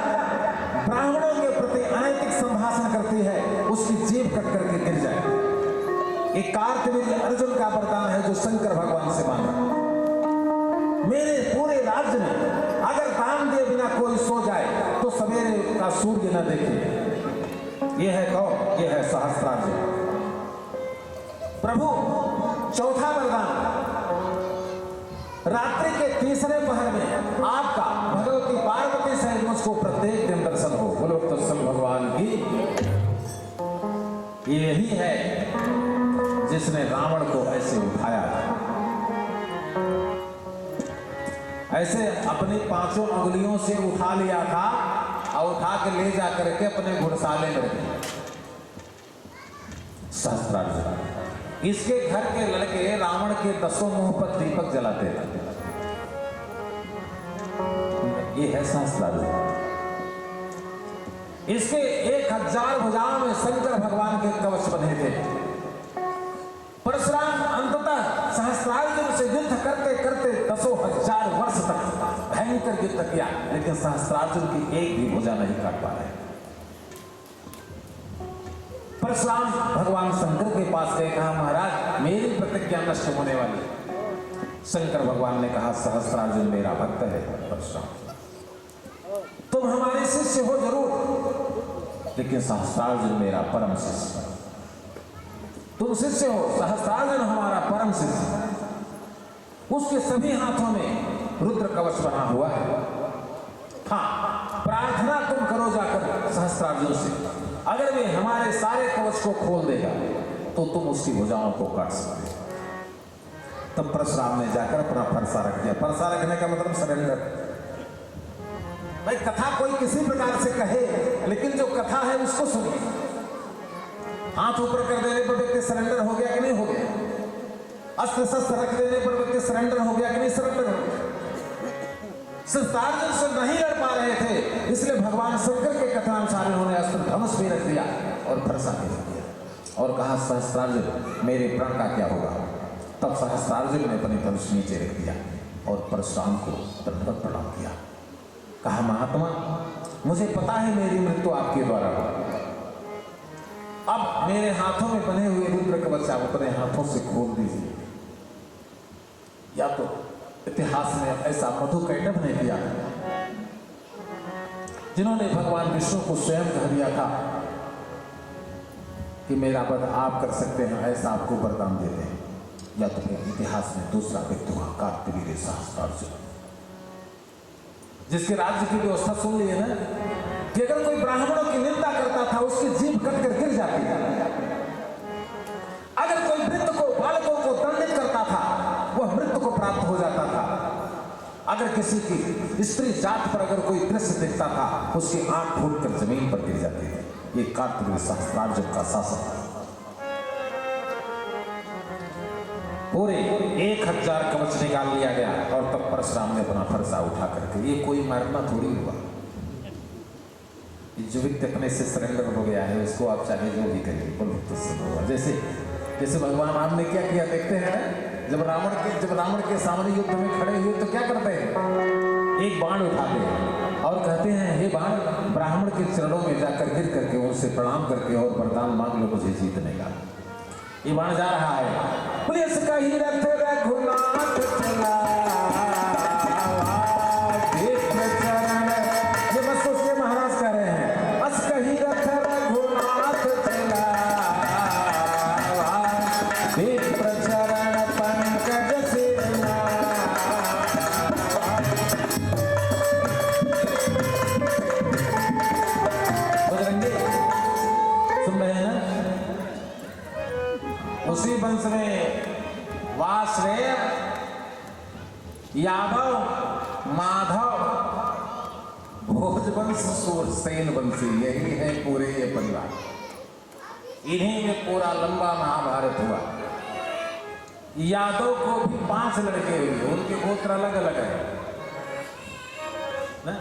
ब्राह्मणों के प्रति अनैतिक संभाषण करती है, उसकी जीभ कट करके गिर जाए। एक कार्तवीर्य अर्जुन का वरदान है जो शंकर भगवान से मांगा। मेरे पूरे राज्य में अगर दान दिए बिना कोई सो जाए तो सवेरे का सूर्य न देखे। यह है कौन? यह है सहस्त्रार्जुन। प्रभु चौथा वरदान, रात्रि के तीसरे पहर में आपका भगवती पार्वती सहित मुझको प्रत्येक दिन दर्शन हो। बोलो तो सब भगवान की। यही है जिसने रावण को ऐसे उठाया, ऐसे अपनी 5 अंगुलियों से उठा लिया था और उठा के ले जा करके अपने घुड़साले में रखे। सहस्त्रार्जुन। इसके घर के लड़के रावण के 10 मुंह पर दीपक जलाते थे। ये है सहस्त्रार्जुन। इसके 1000 भुजाओं में शंकर भगवान के कवच बने थे। परशुराम अंततः सहस्त्रार्जुन से युद्ध करते करते 10,000 वर्ष तक भयंकर युद्ध किया, लेकिन सहस्त्रार्जुन की एक भी भुजा नहीं काट पा रहे। परशुराम भगवान शंकर के पास गए, कहा महाराज मेरी प्रतिज्ञा नष्ट होने वाली। शंकर भगवान ने कहा सहस्त्रार्जुन मेरा भक्त है। परशुराम तुम हमारे शिष्य हो जरूर, लेकिन सहस्त्रार्जुन मेरा परम शिष्य। तुम शिष्य हो, सहस्त्रार्जुन हमारा परम शिष्य। उसके सभी हाथों में रुद्र कवच बना हुआ है। हाँ, प्रार्थना तुम करो जाकर सहस्त्रार्जुन से, अगर वे हमारे सारे कवच को खोल देगा तो तुम उसकी भुजाओं को काट सकते। तब परशुराम ने जाकर अपना फरसा रख दिया। फरसा रखने का मतलब सरेंडर। भाई कथा कोई किसी प्रकार से कहे, लेकिन जो कथा है उसको सुनिए। हाथ ऊपर कर देने पर व्यक्ति सरेंडर हो गया कि नहीं हो गया? अस्त्र शस्त्र रख देने पर व्यक्ति सरेंडर हो गया कि नहीं सरेंडर हो गया? सहस्त्रार्जुन से नहीं लड़ पा रहे थे, इसलिए भगवान शंकर के कथनानुसार उन्होंने अस्त्र धनुष भी रख दिया और फरसा भी रख दिया और कहा सहस्त्रार्जुन मेरे प्राण का क्या होगा? तब सहस्त्रार्जुन ने अपने धनुष नीचे रख दिया और परशुराम को दंडवत प्रणाम किया। कहा महात्मा मुझे पता है मेरी मृत्यु आपके द्वारा होगी, अब मेरे हाथों में बने हुए रुद्र कवच आप अपने हाथों से खोल दीजिए। या तो इतिहास में ऐसा मधु कैटभ ने किया जिन्होंने भगवान विष्णु को स्वयं कह दिया था कि मेरा वध आप कर सकते हैं, ऐसा आपको वरदान देते हैं। या तो फिर इतिहास में दूसरा व्यक्ति हुआ कार्तवीर्य सहस्त्रार्जुन, जिसके राज्य की व्यवस्था सुन लिए ना कि अगर कोई ब्राह्मणों की निंदा करता था उसकी जीभ कटकर गिर जाती थी, अगर कोई वृद्ध को बालकों को दंडित करता था वह मृत्यु को प्राप्त हो जाता था, अगर किसी की स्त्री जात पर अगर कोई दृश्य दिखता था उसकी आंख फूटकर जमीन पर गिर जाती थी। ये कार्तवीर्य सहस्त्रार्जुन का शासन था। पूरे 1000 कवच निकाल लिया गया और तब परशुराम ने अपना फरसा उठा करके, ये कोई मरना थोड़ी हुआ, जो व्यक्ति अपने से सरेंडर हो गया है उसको आप चाहे जो भी करिए तो होगा। जैसे भगवान राम ने क्या किया देखते हैं, जब रावण के सामने युद्ध में खड़े हुए तो क्या करते हैं? एक बाण उठाते हैं और कहते हैं हे बाण ब्राह्मण के चरणों में जाकर गिर करके उनसे प्रणाम करके और वरदान मांग लो मुझे जीतने का। ये बाण जा रहा है, पुलिस का ही रथ रघुनाथ चला, ये बस उसके महाराज कह रहे हैं, अस कही रथ रघुनाथ चला, प्रचरण पंकज सेना। बजरंगी सुन रहे हैं ना? उसी वंश में वासुदेव, यादव, माधव, भोजवंश, सेन वंशी, यही है पूरे ये परिवार। इन्हीं में पूरा लंबा महाभारत हुआ। यादव को भी 5 लड़के हुए, उनके गोत्र अलग अलग है ना?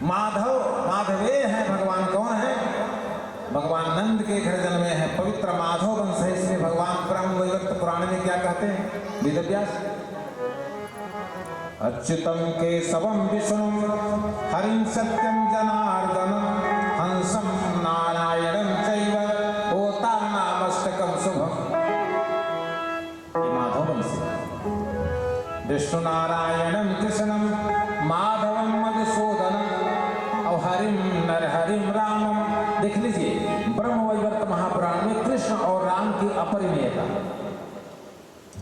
माधवे हैं भगवान, कौन है? भगवान नंद के घर जन्मे हैं, पवित्र माधव वंश है। इसलिए भगवान ब्रह्म वैवर्त पुराण में क्या कहते हैं वेदव्यास? अच्युतम केशवम विष्णु हरिं सत्यम जनार्दनम हंसम नारायणं चैव ओतानामष्टकम शुभम। ये माधव वंश है। विष्णु नारायणं कृष्णम माधवम मधुसूदनम और हरिम नरहरिम रामम। देख लीजिए ब्रह्म वैवर्त महापुराण में कृष्ण और राम की अपरिमेयता,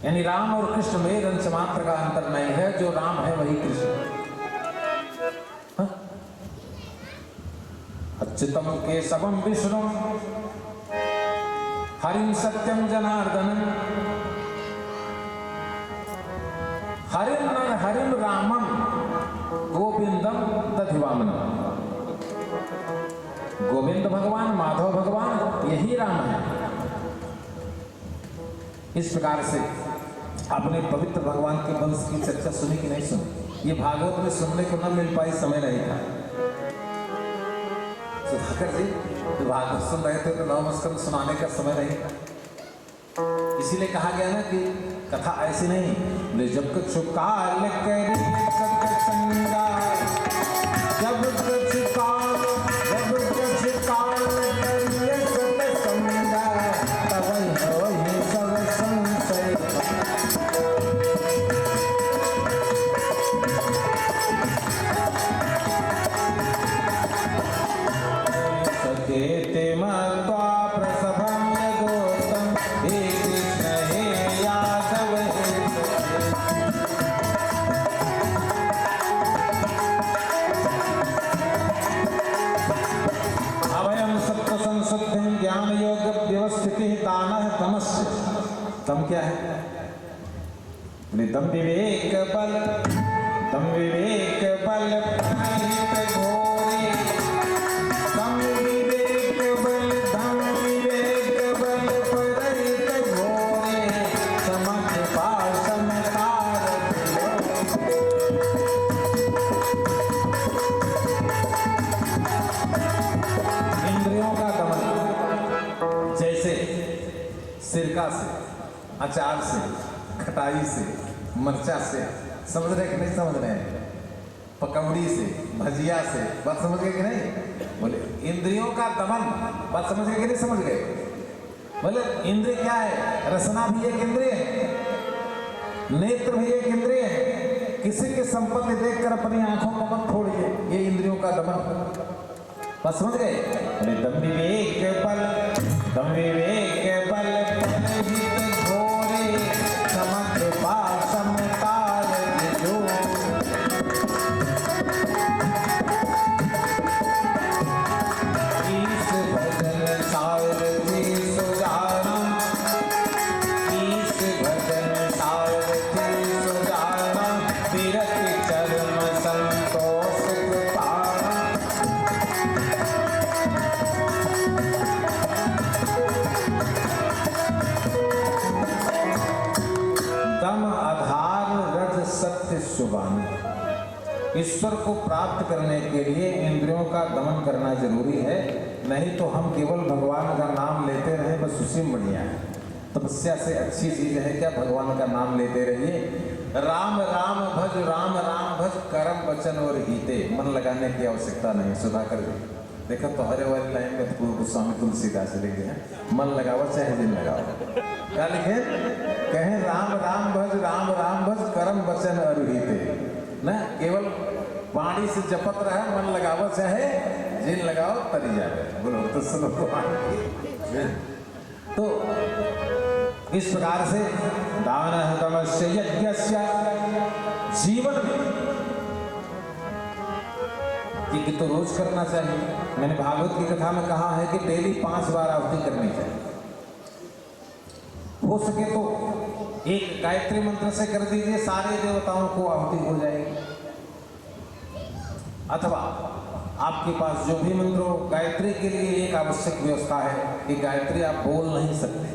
यानी राम और कृष्ण में अंश मात्र का अंतर नहीं है, जो राम है वही कृष्ण। अच्युतम केशवम विष्णु हरिं सत्यम जनार्दनम हरिं नरहरिं रामम गोविंदम दधिवामनम। गोविंद भगवान, माधव भगवान, यही राम है। इस प्रकार से आपने पवित्र भगवान के वंश की चर्चा सुनी कि नहीं सुनी? ये भागवत में सुनने को न मिल पाई, समय नहीं था। सुधाकर जी जो भागवत सुन रहे थे तो 9 स्कंद सुनाने का समय नहीं था, इसीलिए कहा गया ना कि कथा ऐसी नहीं, जब कुछ काल करी सत्संगा, जब कुछ काल करिए सत्संगा, तब होई सब संशय। सकेते मत्वा प्रसभं यगोत्तम, हे कृष्ण हे यादव हे अभयं सत्व संशुद्धिं ज्ञान योग व्यवस्थिति दानः तमस्य। तम क्या है? दम विवेक बल, दम विवेक बल प्रणीत घोरी, दम विवेक बल, दम विवेक सिरका से, अचार से, खटाई से, मिर्चा से, समझ रहे कि नहीं समझ रहे हैं, पकौड़ी से, भजिया से, बात समझ गए कि नहीं? बोले इंद्रियों का दमन, बात समझ गए कि नहीं समझ गए? बोले इंद्रिय क्या है? रसना भी एक इंद्रिय है, नेत्र भी एक इंद्रिय है। किसी की संपत्ति देखकर अपनी आंखों को मत फोड़िए, ये इंद्रियों का दमन, बात समझ गए? बोले दम विवेक बल, दम विवेक बल हित घोरे, समग्र पाशम तार जो। ईश भजन सारथी सुजाना, ईश भजन सारथी सुजाना, विरति चरम संतोष कृपाणा। दम आधार रज सत्य सुबानी। ईश्वर को प्राप्त करने के लिए इंद्रियों का दमन करना जरूरी है, नहीं तो हम केवल भगवान का नाम लेते रहे बस उसी में बढ़िया है। तपस्या से अच्छी चीज है क्या? भगवान का नाम लेते रहिए। राम राम भज, राम राम भज, कर्म वचन और गीते, मन लगाने की आवश्यकता नहीं। सुधाकर जी देखा तो हरे वाली लाइन में तो स्वामी तुलसीदास लिखे हैं, मन लगाओ चाहे दिन लगाओ। क्या लिखे? कहें राम राम भज, राम राम भज, कर्म वचन और गीते, ना केवल वाणी से जपत रहे, मन लगाओ चाहे जिन लगाओ तरी जाए। बोलो तो सुनो तो इस प्रकार से दान तमस्य यज्ञस्य जीवन में ये तो रोज करना चाहिए। मैंने भागवत की कथा में कहा है कि डेली 5 बार आहुति करनी चाहिए। हो सके तो एक गायत्री मंत्र से कर दीजिए, सारे देवताओं को आहुति हो जाएगी। अथवा आपके पास जो भी मंत्र हो, गायत्री के लिए एक आवश्यक व्यवस्था है कि गायत्री आप बोल नहीं सकते।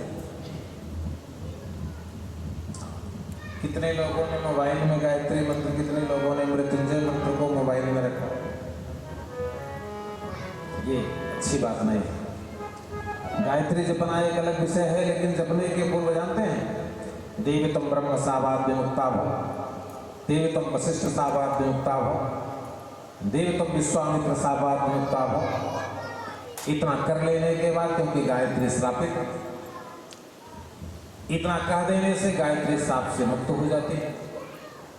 कितने लोगों ने मोबाइल में गायत्री मंत्र, कितने लोगों ने मृत्युंजय मंत्र को मोबाइल में रखा, ये अच्छी बात नहीं है। गायत्री जपना एक अलग विषय है, लेकिन जपने के पूर्व जानते हैं देवतम ब्रह्म सावाद्य मुक्ता भव, देवतम वशिष्ठ सावाद्य मुक्ता भव, देवतम विश्वामित्र सावाद्य मुक्ता भव। इतना कर लेने के बाद, क्योंकि गायत्री श्रापित, इतना कह देने से गायत्री साप से मुक्त हो जाती है।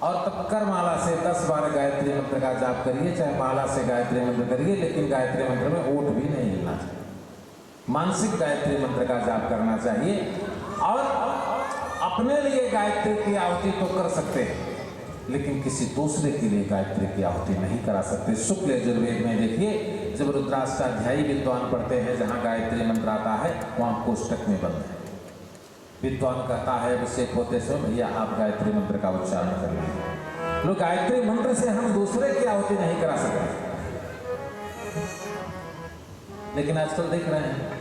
और तब कर माला से 10 बार गायत्री मंत्र का जाप करिए, चाहे माला से गायत्री मंत्र करिए, लेकिन गायत्री मंत्र में ओठ भी नहीं हिलना चाहिए। मानसिक गायत्री मंत्र का जाप करना चाहिए। और अपने लिए गायत्री की आहुति तो कर सकते हैं, लेकिन किसी दूसरे के लिए गायत्री की आहुति नहीं करा सकते। शुक्ल यजुर्वेद में देखिए, जब रुद्राष्टाध्यायी विद्वान पढ़ते हैं, जहाँ गायत्री मंत्र आता है वहाँ कोष्टक में बंद है। विद्वान कहता है अभिषेक होते समय, भैया आप गायत्री मंत्र का उच्चारण कर लीजिए। लोग गायत्री मंत्र से हम दूसरे की आहुति नहीं करा सकते। लेकिन आजकल देख रहे हैं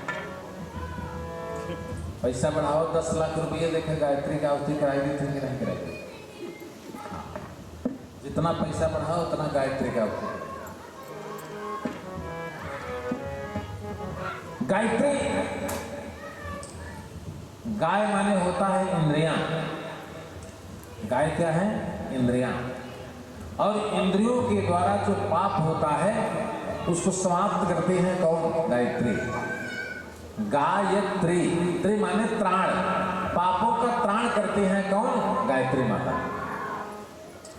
पैसा बढ़ाओ 10 लाख रुपये देखे गायत्री की आहुति कराई दी थी कि नहीं कराई? जितना पैसा बढ़ाओ उतना गायत्री की आहुति। गायत्री गाय माने होता है इंद्रियां। गाय क्या है? इंद्रियां। और इंद्रियों के द्वारा जो पाप होता है उसको समाप्त करते हैं कौन? गायत्री। गायत्री, त्री माने त्राण, पापों का त्राण करते हैं कौन? गायत्री माता।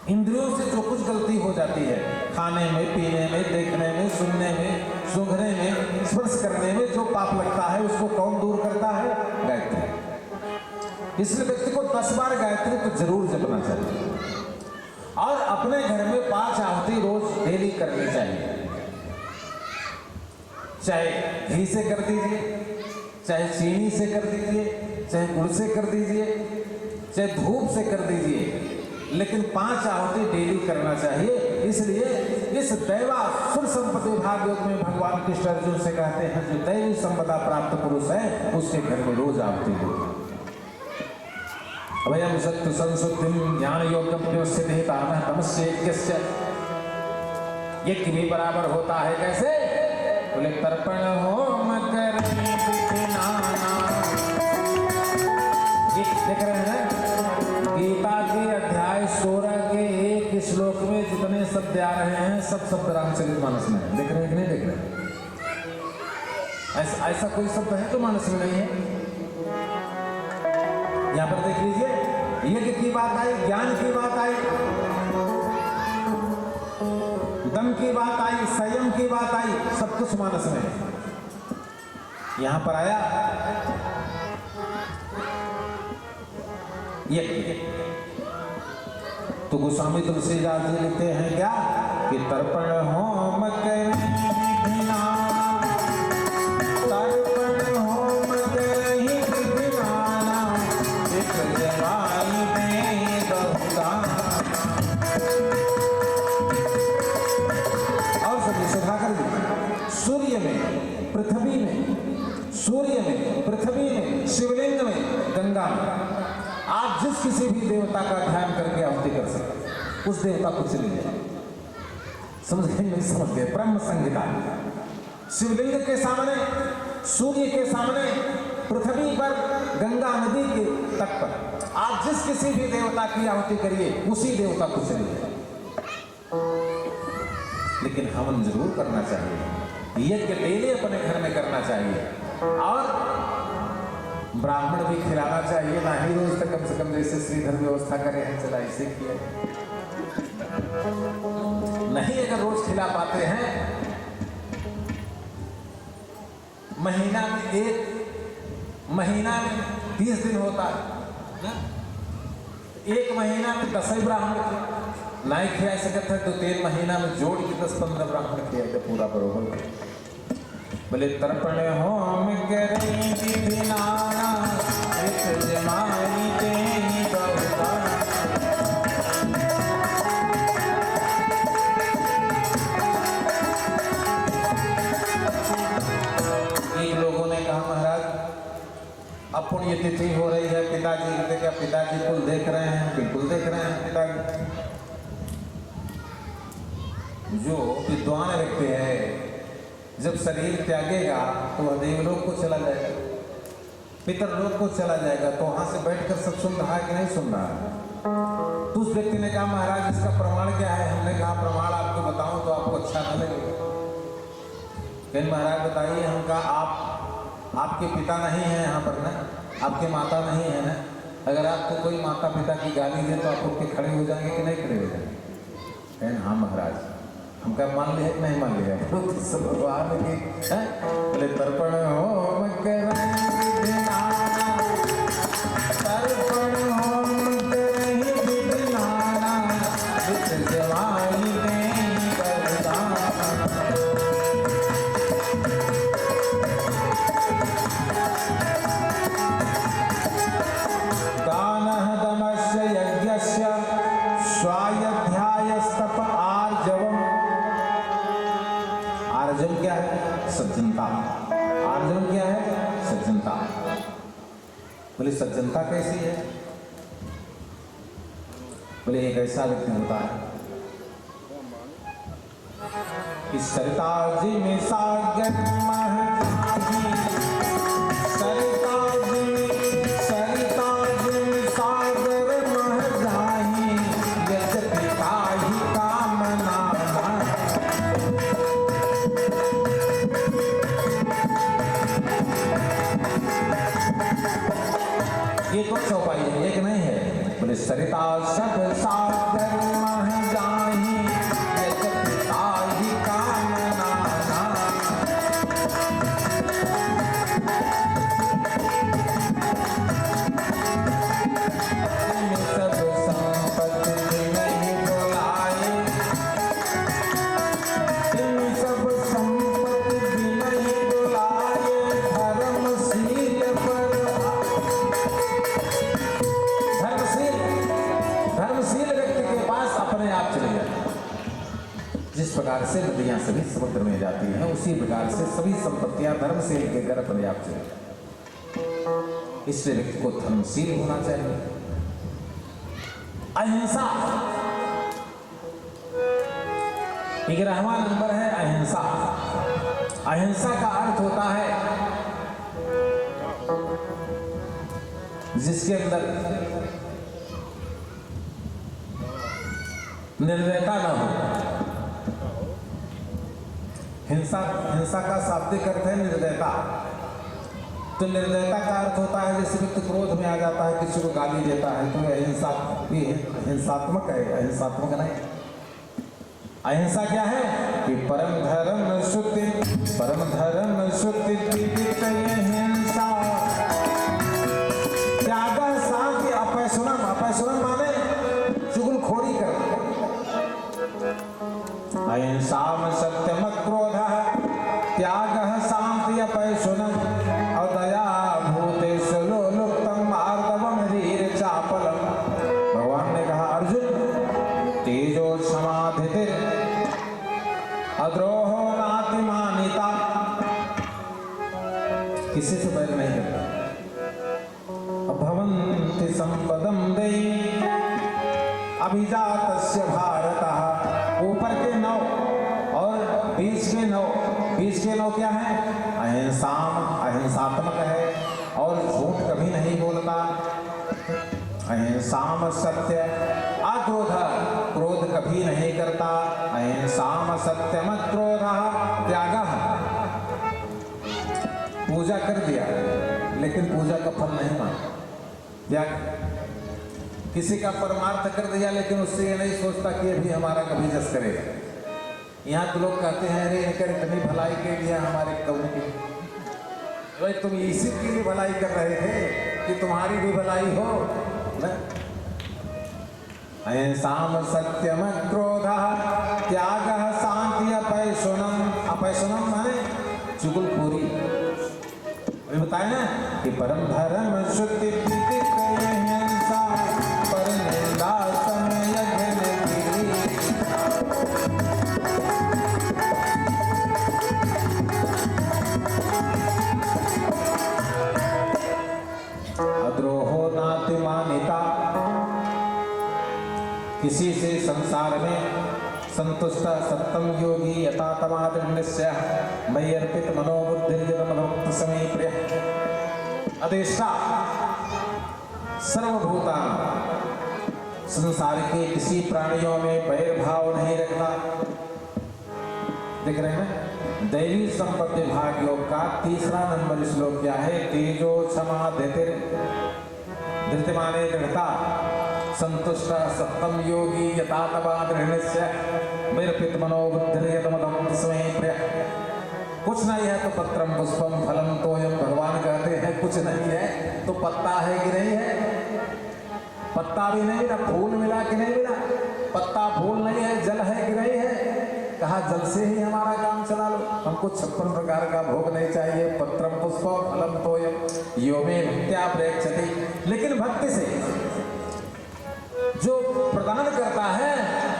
इंद्रियों से जो कुछ गलती हो जाती है, खाने में, पीने में, देखने में, सुनने में, सूंघने में, स्पर्श करने में जो पाप लगता है उसको कौन दूर करता है? गायत्री। इसलिए व्यक्ति को 10 बार गायत्री तो जरूर जपना चाहिए। और अपने घर में 5 आहुति रोज डेली करनी चाहिए। चाहे घी से कर दीजिए, चाहे चीनी से कर दीजिए, चाहे गुड़ से कर दीजिए, चाहे धूप से कर दीजिए, लेकिन 5 आहुति डेली करना चाहिए। इसलिए इस दैवा सुर संपत्ति विभाग योग में भगवान कृष्ण अर्जुन से कहते हैं, जो दैवी संपदा प्राप्त पुरुष है उसके घर में रोज आहुति हो। अभयम सत्य संशुद्धिम ज्ञान योगम सिद्धिता तमस्य यज्ञस्य। यज्ञ भी बराबर होता है कैसे? बोले तर्पण होम करनी विधि नाना, शब्द आ रहे हैं, सब शब्द रामचरितमानस में है। देख रहे हैं कि नहीं देख रहे हैं? ऐसा कोई शब्द है तो मानस में नहीं है। यहां पर देख लीजिए, यज्ञ की बात आई, ज्ञान की बात आई, दम की बात आई, संयम की बात आई, सब कुछ मानस में है। यहां पर आया यज्ञ। तो गोस्वामी तुलसीदास जी लिखते हैं क्या कि तर्पण होम सूर्य में, पृथ्वी में, शिवलिंग में, गंगा में, आप जिस किसी भी देवता का ध्यान करके आहुति कर सकते, उस देवता को चले जाए। समझ गए? नहीं समझ गए? ब्रह्म संहिता शिवलिंग के सामने, सूर्य के सामने, पृथ्वी पर, गंगा नदी के तट पर आप जिस किसी भी देवता की आहुति करिए, उसी देवता को चले जाए। लेकिन हवन जरूर करना चाहिए, यज्ञ डेली अपने घर में करना चाहिए, और ब्राह्मण भी खिलाना चाहिए, ना ही रोज तक कम से कम जैसे श्रीधर व्यवस्था करे हैं चला इसे किया। नहीं अगर रोज खिला पाते हैं, महीना में 30 दिन होता है, एक महीना में 10 ब्राह्मण नहीं खिला सकते हैं, तो 3 महीना में जोड़ के 10-15 ब्राह्मण खिला के पूरा बरोबर। बोले तर्पण होम लोगों ने कहा महाराज अब पुण्यतिथि हो रही है, पिताजी कहते क्या पिताजी कुल देख रहे हैं? बिल्कुल देख रहे हैं पिताजी। जो विद्वान व्यक्ति है जब शरीर त्यागेगा तो वह देवलोक को चला जाएगा, पितरलोक को चला जाएगा, तो वहां से बैठकर सब सुन रहा है कि नहीं सुन रहा है? तो उस व्यक्ति ने कहा महाराज इसका प्रमाण क्या है? हमने कहा प्रमाण आपको बताऊं तो आपको अच्छा न लगेगा। फिर महाराज बताइए। हम कहा आपके पिता नहीं है यहाँ पर ना, आपके माता नहीं है ना, अगर आपको कोई माता पिता की गाली दे तो आप उठ के खड़े हो जाएंगे कि नहीं खड़े हो जाएंगे? कहन हाँ महाराज। हम क्या मान लिया नहीं मान लिया? भगवान की बोले तर्पण होम तर्पण होम आर्जव क्या है? सज्जनता। आर्जव क्या है? सज्जनता। बोले सज्जनता कैसी है? बोले एक ऐसा व्यक्ति होता है कि सरिता जी में सागर ये तो चौपाई है, एक नहीं है। बोले सरिता सब सागर मह जाहि ताहि कामना सब संपत्ति नहीं बुलाए, सब संपत्ति नहीं बुलाए, धर्मशील पर धर्मशील व्यक्ति के पास अपने आप चले जाए। जिस प्रकार से नदियां सभी समुद्र में जाती हैं, उसी प्रकार से सभी संपत्तियां धर्मशील के घर अपने आप चले जाए। इसलिए व्यक्ति को धर्मशील होना चाहिए। अहिंसा 11वां नंबर है अहिंसा। अहिंसा का अर्थ होता है जिसके अंदर निर्दयता न हो, हिंसा हिंसा का शाब्दिक अर्थ है निर्दयता। तो निर्दयता का अर्थ होता है जैसे व्यक्ति क्रोध में आ जाता है, किसी को गाली देता है, तो यह हिंसात्मक है, अहिंसात्मक नहीं। अहिंसा क्या है कि परम धर्म शुद्धि हिंसा त्याग शांति अपैशुनम। अपैशुनम माने चुगलखोरी करना। अहिंसा सत्यम क्रोध त्याग शांति अपैशुनम अदया भूतेषु लुप्तम आर्दवम धीर चापलम। भगवान ने कहा अर्जुन तेजो क्षमाधितिर अद्रोहो नातिमानिता। किसी से बैर नहीं करता। भवन्ति संपदम देयी अभिजातस्य भारतः। ऊपर के 9 और 20 के 9। 20 के 9 क्या है? अहिंसात्मक है और झूठ कभी नहीं बोलता। अहिंसाम सत्य अक्रोध, क्रोध कभी नहीं करता। अहिंसाम सत्यम क्रोध त्याग। पूजा कर दिया लेकिन पूजा का फल नहीं मांगा। त्याग किसी का परमार्थ कर दिया लेकिन उससे ये नहीं सोचता कि ये भी हमारा कभी जस करेगा। यहाँ तो लोग कहते हैं अरे इनकर इतनी भलाई के लिए हमारे कौन की, भाई तुम इसी के लिए भलाई कर रहे थे कि तुम्हारी भी भलाई हो न? अहिंसाम सत्यम क्रोध त्याग शांति अपैशुनम। अपैशुनम माने चुगलखोरी। अभी बताए ना कि परम धर्म शुद्धि हिंसा पर निंदा समय अद्रोहो नातिमानिता। किसी से संसार में संतुष्ट सत्तम योगी यथातमादृण्यस्य मयि अर्पित मनोबुद्धिर्यतमभक्त समय प्रिय। अदेष्टा सर्वभूतान, संसार के किसी प्राणियों में बैर भाव नहीं रखता। देख रहे हैं दैवी संपत्ति भाग योग का 3रा नंबर श्लोक क्या है? तेजो क्षमा धृतिर, धृति माने दृढ़ता, संतुष्ट सत्तम योगी यथातमादृण्यस्य मयि मनोबुद्धिर्यतमभक्त समय प्रिय। कुछ नहीं है तो पत्रम पुष्पम फलम तोयम। भगवान कहते हैं कुछ नहीं है तो पत्ता है कि नहीं है? पत्ता भी नहीं मिला, फूल मिला कि नहीं मिला? पत्ता फूल नहीं है, जल है कि नहीं है? कहा जल से ही हमारा काम चला लो, हमको 56 प्रकार का भोग नहीं चाहिए। पत्रम पुष्पम फलम तोयम यो मे भक्त्या प्रेक्षति। लेकिन भक्ति से जो प्रदान करता है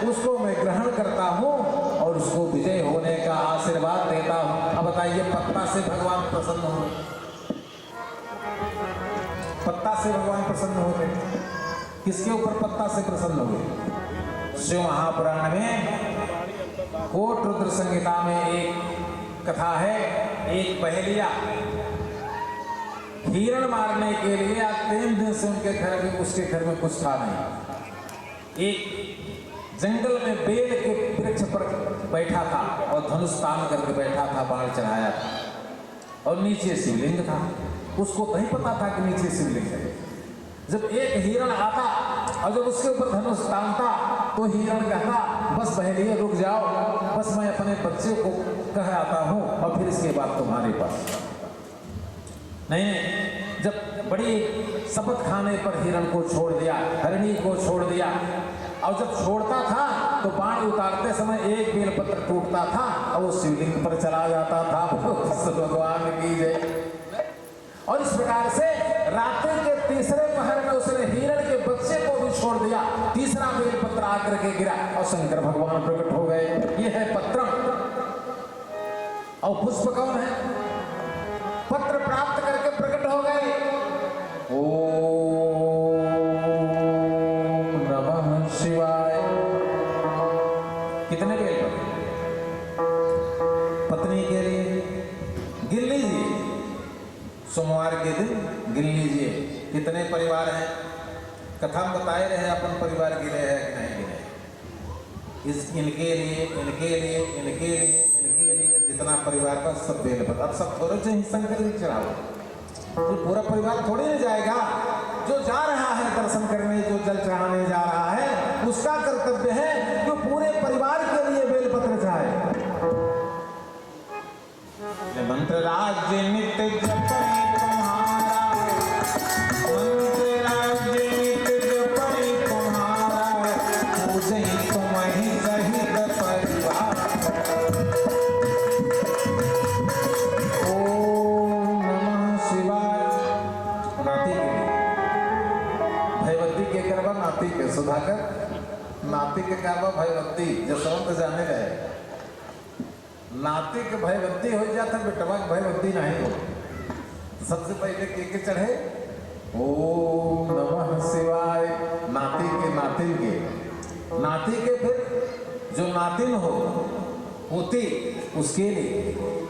उसको मैं ग्रहण करता हूँ और उसको विजय होने का आशीर्वाद देता हूँ। अब बताइए पत्ता से भगवान प्रसन्न हो? पत्ता से भगवान प्रसन्न होते? किसके ऊपर पत्ता से प्रसन्न हुए? शिव महापुराण में कोट रुद्र संहिता में एक कथा है। एक पहेलिया हिरण मारने के लिए आज 3 दिन से उसके घर में कुछ था नहीं। एक जंगल में बेल के वृक्ष पर बैठा था और धनुष तान करके बैठा था, बाण चढ़ाया था और नीचे शिवलिंग था। उसको नहीं पता था कि नीचे शिवलिंग है। जब एक हिरण आता और जब उसके ऊपर धनुष तानता तो हिरण कहता बस पहेलिए रुक जाओ, बस मैं अपने बच्चे को कह आता हूँ और फिर इसके बाद तुम्हारे पास। नहीं, जब बड़ी शपथ खाने पर हिरण को छोड़ दिया, हरिणी को छोड़ दिया और जब छोड़ता था तो बाण उतारते समय एक बेलपत्र टूटता था और वो शिवलिंग पर चला जाता था। भगवान की जय। और इस प्रकार से रात्रि के 3रे पहर में उसने हिरण के बच्चे को भी छोड़ दिया। 3रा बेलपत्र आकर के गिरा और शंकर भगवान प्रकट हो गए। ये है पत्रम। और पुष्प कौन है? पत्र प्राप्त करके प्रकट हो गए। ओम नमः शिवाय। कितने बेलपत्र? पत्नी के लिए गिन लीजिए, सोमवार के दिन गिन लीजिए कितने परिवार हैं। कथा बताए रहे अपन परिवार गिने हैं कि नहीं गिने। इनके लिए, इनके लिए, इनके लिए, इनके लिए जितना परिवार का सब बेलपत्र, अब सब थोड़े से ही शंकर जी चढ़ाओ, तो पूरा परिवार थोड़ी ना जाएगा। जो जा रहा है दर्शन करने, जो जल चढ़ाने जा रहा है, उसका कर्तव्य है जो पूरे परिवार के लिए बेलपत्र चढ़ाए। मंत्र राज्य नित्य जपई तुम्हारा, मंत्र राज्य नित्य जपई तुम्हारा, पूजई तुम्हि सहित परिवार। ओम नमः शिवाय। नाती के भयवती के करवा, नाती के सुधाकर, नाती के करवा भयवती, जसवंत जाने गए। नाती के भयवती हो जाता, बेटवा के भयवती नहीं हो। सबसे पहले के चढ़े ओम नमः शिवाय, नाती के नातिन के, नाती के फिर जो नातिन हो होती उसके लिए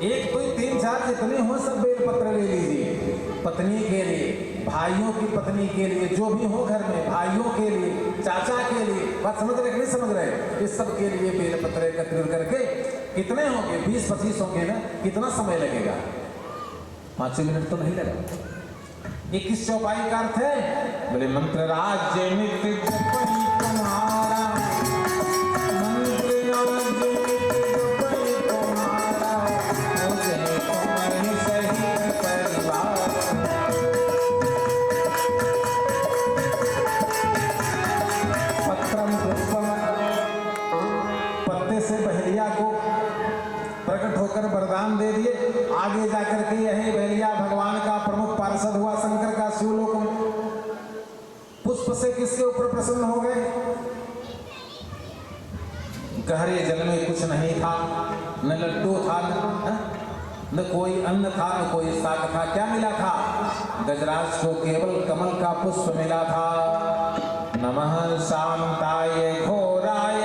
एक कोई 3-4 जितने हो सब बेलपत्र ले लीजिए। पत्नी के लिए, भाइयों की पत्नी के लिए, जो भी हो घर में, भाइयों के लिए, चाचा के लिए, बात समझ रहे कि नहीं समझ रहे, इस सब के लिए बेलपत्र एकत्रित करके कितने होंगे, 20-25 होंगे ना, कितना समय लगेगा? 5 मिनट तो नहीं लगा। 21 चौपाई का अर्थ है, बोले मंत्र राज्य नित्य जपई तुम्हारा, मंत्र राज्य नित्य जपई तुम्हारा, पूजई तुम्हि सहित परिवार। पत्रम पुष्पम, पत्ते से बहलिया को प्रकट होकर वरदान दे दिए। आगे जाकर के यही बहलिया भगवान का प्रमुख पार्षद हुआ, शंकर का शिवलोक में। पुष्प से किसके ऊपर प्रसन्न हो गए? गहरे जल में कुछ नहीं था, न लड्डू था, न कोई अन्न था, न कोई साग था। क्या मिला था? गजराज को केवल कमल का पुष्प मिला था। नमः शांताय घोराय,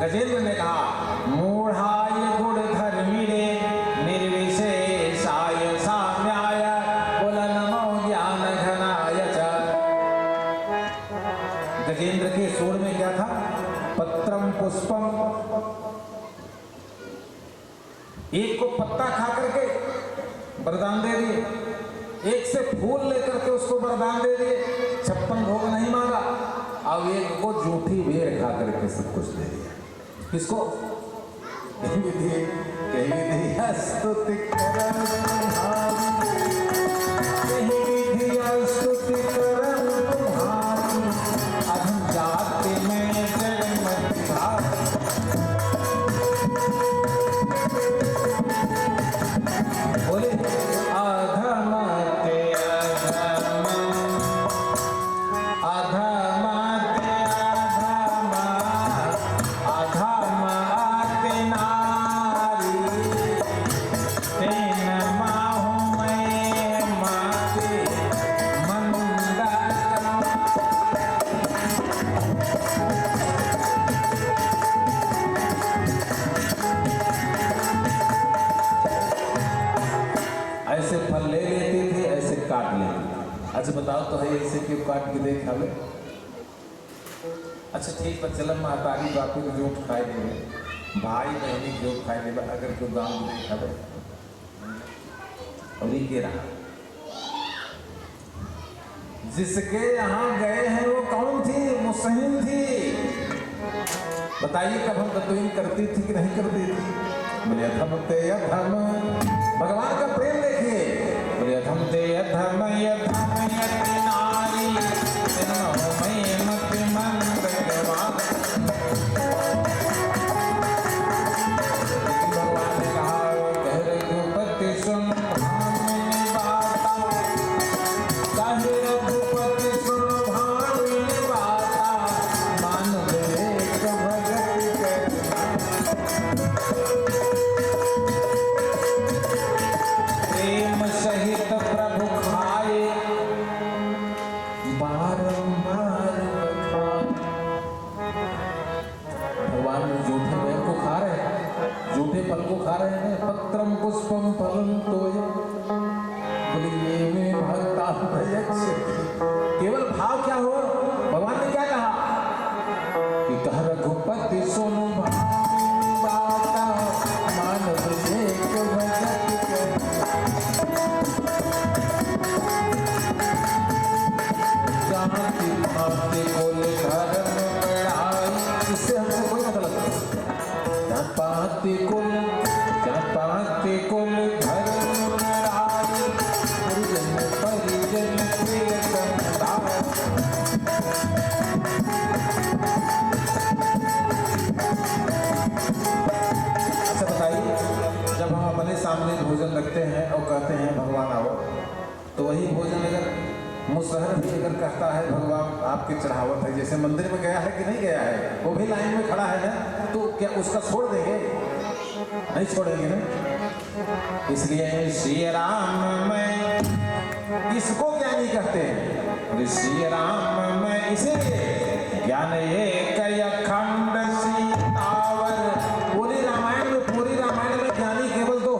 गजेंद्र ने कहा मूढ़ाय गुणधर्मिणे निर्विशेषाय साम्याय, बोला नमो ज्ञान घनाय च। गजेंद्र के सूर में क्या था? पत्रम पुष्पम, एक को पत्ता खा करके वरदान दे दिए, एक से फूल लेकर के उसको वरदान दे दिए, 56 भोग नहीं मांगा। अब एक को जूठी बेर खा करके सब कुछ दे दिया। किसको? कहीं विधि स्तुति करम तुम्हारी, कहीं विधि स्तुति करम तुम्हारी, अधम जाति में जगमति भारी। बोले अधम ते अधम, अधम ते अधम, अधम ते नारी, तेन माहु मैं माते मंद करमा। ऐसे फल ले लेते थे, ऐसे काट लेते थे। अच्छा बताओ तो है, ऐसे क्यों काट के देख हमें? अच्छा ठीक है, चल महतारी बापू को जोट खाए देवे, भाई बहनी को जोट खाए देवे, अगर क्यों गाँव में देखा दे और ये रहा। जिसके यहाँ गए हैं वो कौन थी? मुसहिन थी। बताइए कब हम तत्वीन करती थी कि नहीं करती थी? बोले अधम ते अधम, भगवान का प्रेम देखिए। बोले अधम ते अधम यधम यति नारी, तेनमो मैं मति मंद गवा। भगवान ने कहा कह रघुपति सुन भामिनी बाता, कह रघुपति सुन भामिनी बाता, मान विवेक भगति करना। प्रेम सहित प्रभु खाए, बारंबार बखान। भगवान जूठे बेर को खा रहे हैं, जूठे फल को खा रहे हैं। पत्रम पुष्पम फलम तोय, बोले ये में भक्ता केवल भाव क्या हो? भगवान ने क्या कहा कि कह रघुपति सुन भामिनी बाता, मान बैठते हैं और कहते हैं भगवान आओ, तो वही भोजन अगर मुसहर भी अगर कहता है भगवान आपकी चढ़ावट है, जैसे मंदिर में गया है कि नहीं गया है, वो भी लाइन में खड़ा है ना, तो क्या उसका छोड़ देंगे? नहीं छोड़ेंगे ना। इसलिए श्री राम में इसको ज्ञानी कहते हैं, श्री राम में इसीलिए ज्ञान एक अखंड सीतावर। पूरी रामायण में ज्ञानी केवल दो,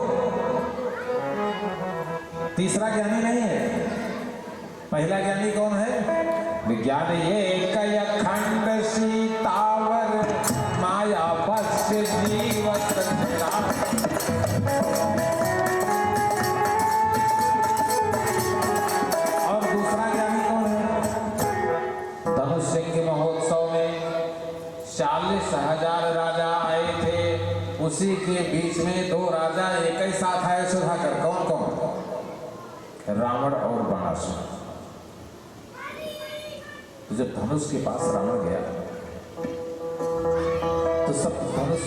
तीसरा ज्ञानी नहीं है। पहला ज्ञानी कौन है? विज्ञान एक अखंड सीतावर माया बस जीवत और दूसरा ज्ञानी कौन है? धनुष के महोत्सव में 40,000 राजा आए थे, उसी के बीच में 2 राजा एक ही साथ आए सुधाकर। कौन कौन? रावण और बाणासुर। तो जब धनुष के पास रावण गया तो सब धनुष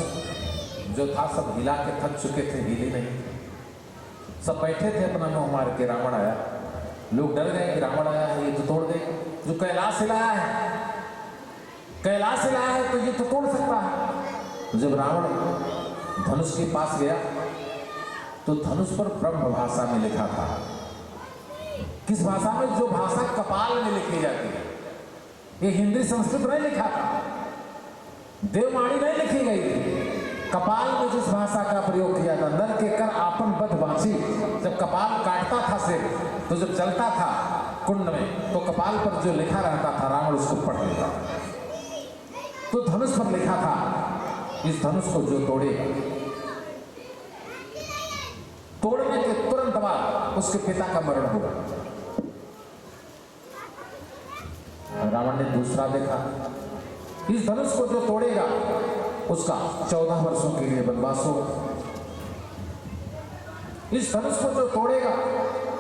जो था सब हिला के थक चुके थे, हिले नहीं, सब बैठे थे अपना मुंह मार के। रावण आया, लोग डर गए कि रावण आया है, ये तो तोड़ दे। जो कैलाश से लाया है, कैलाश से लाया है तो ये तो तोड़ सकता है। जब रावण धनुष के पास गया तो धनुष पर ब्रह्म भाषा में लिखा था। किस भाषा में? जो भाषा कपाल में लिखी जाती है। ये हिंदी संस्कृत नहीं लिखा था, देववाणी नहीं लिखी गई थी। कपाल में जिस भाषा का प्रयोग किया था, नर के कर आपन बध बांसी। जब कपाल काटता था सिर, तो जब चलता था कुंड में, तो कपाल पर जो लिखा रहता था रावण उसको पढ़ लेता था। तो धनुष पर लिखा था, इस धनुष को जो तोड़ेगा, तोड़ने के तुरंत बाद उसके पिता का मरण होगा। रावण ने दूसरा देखा, इस धनुष को जो तोड़ेगा उसका 14 वर्षों के लिए वनवास होगा। इस धनुष को जो तोड़ेगा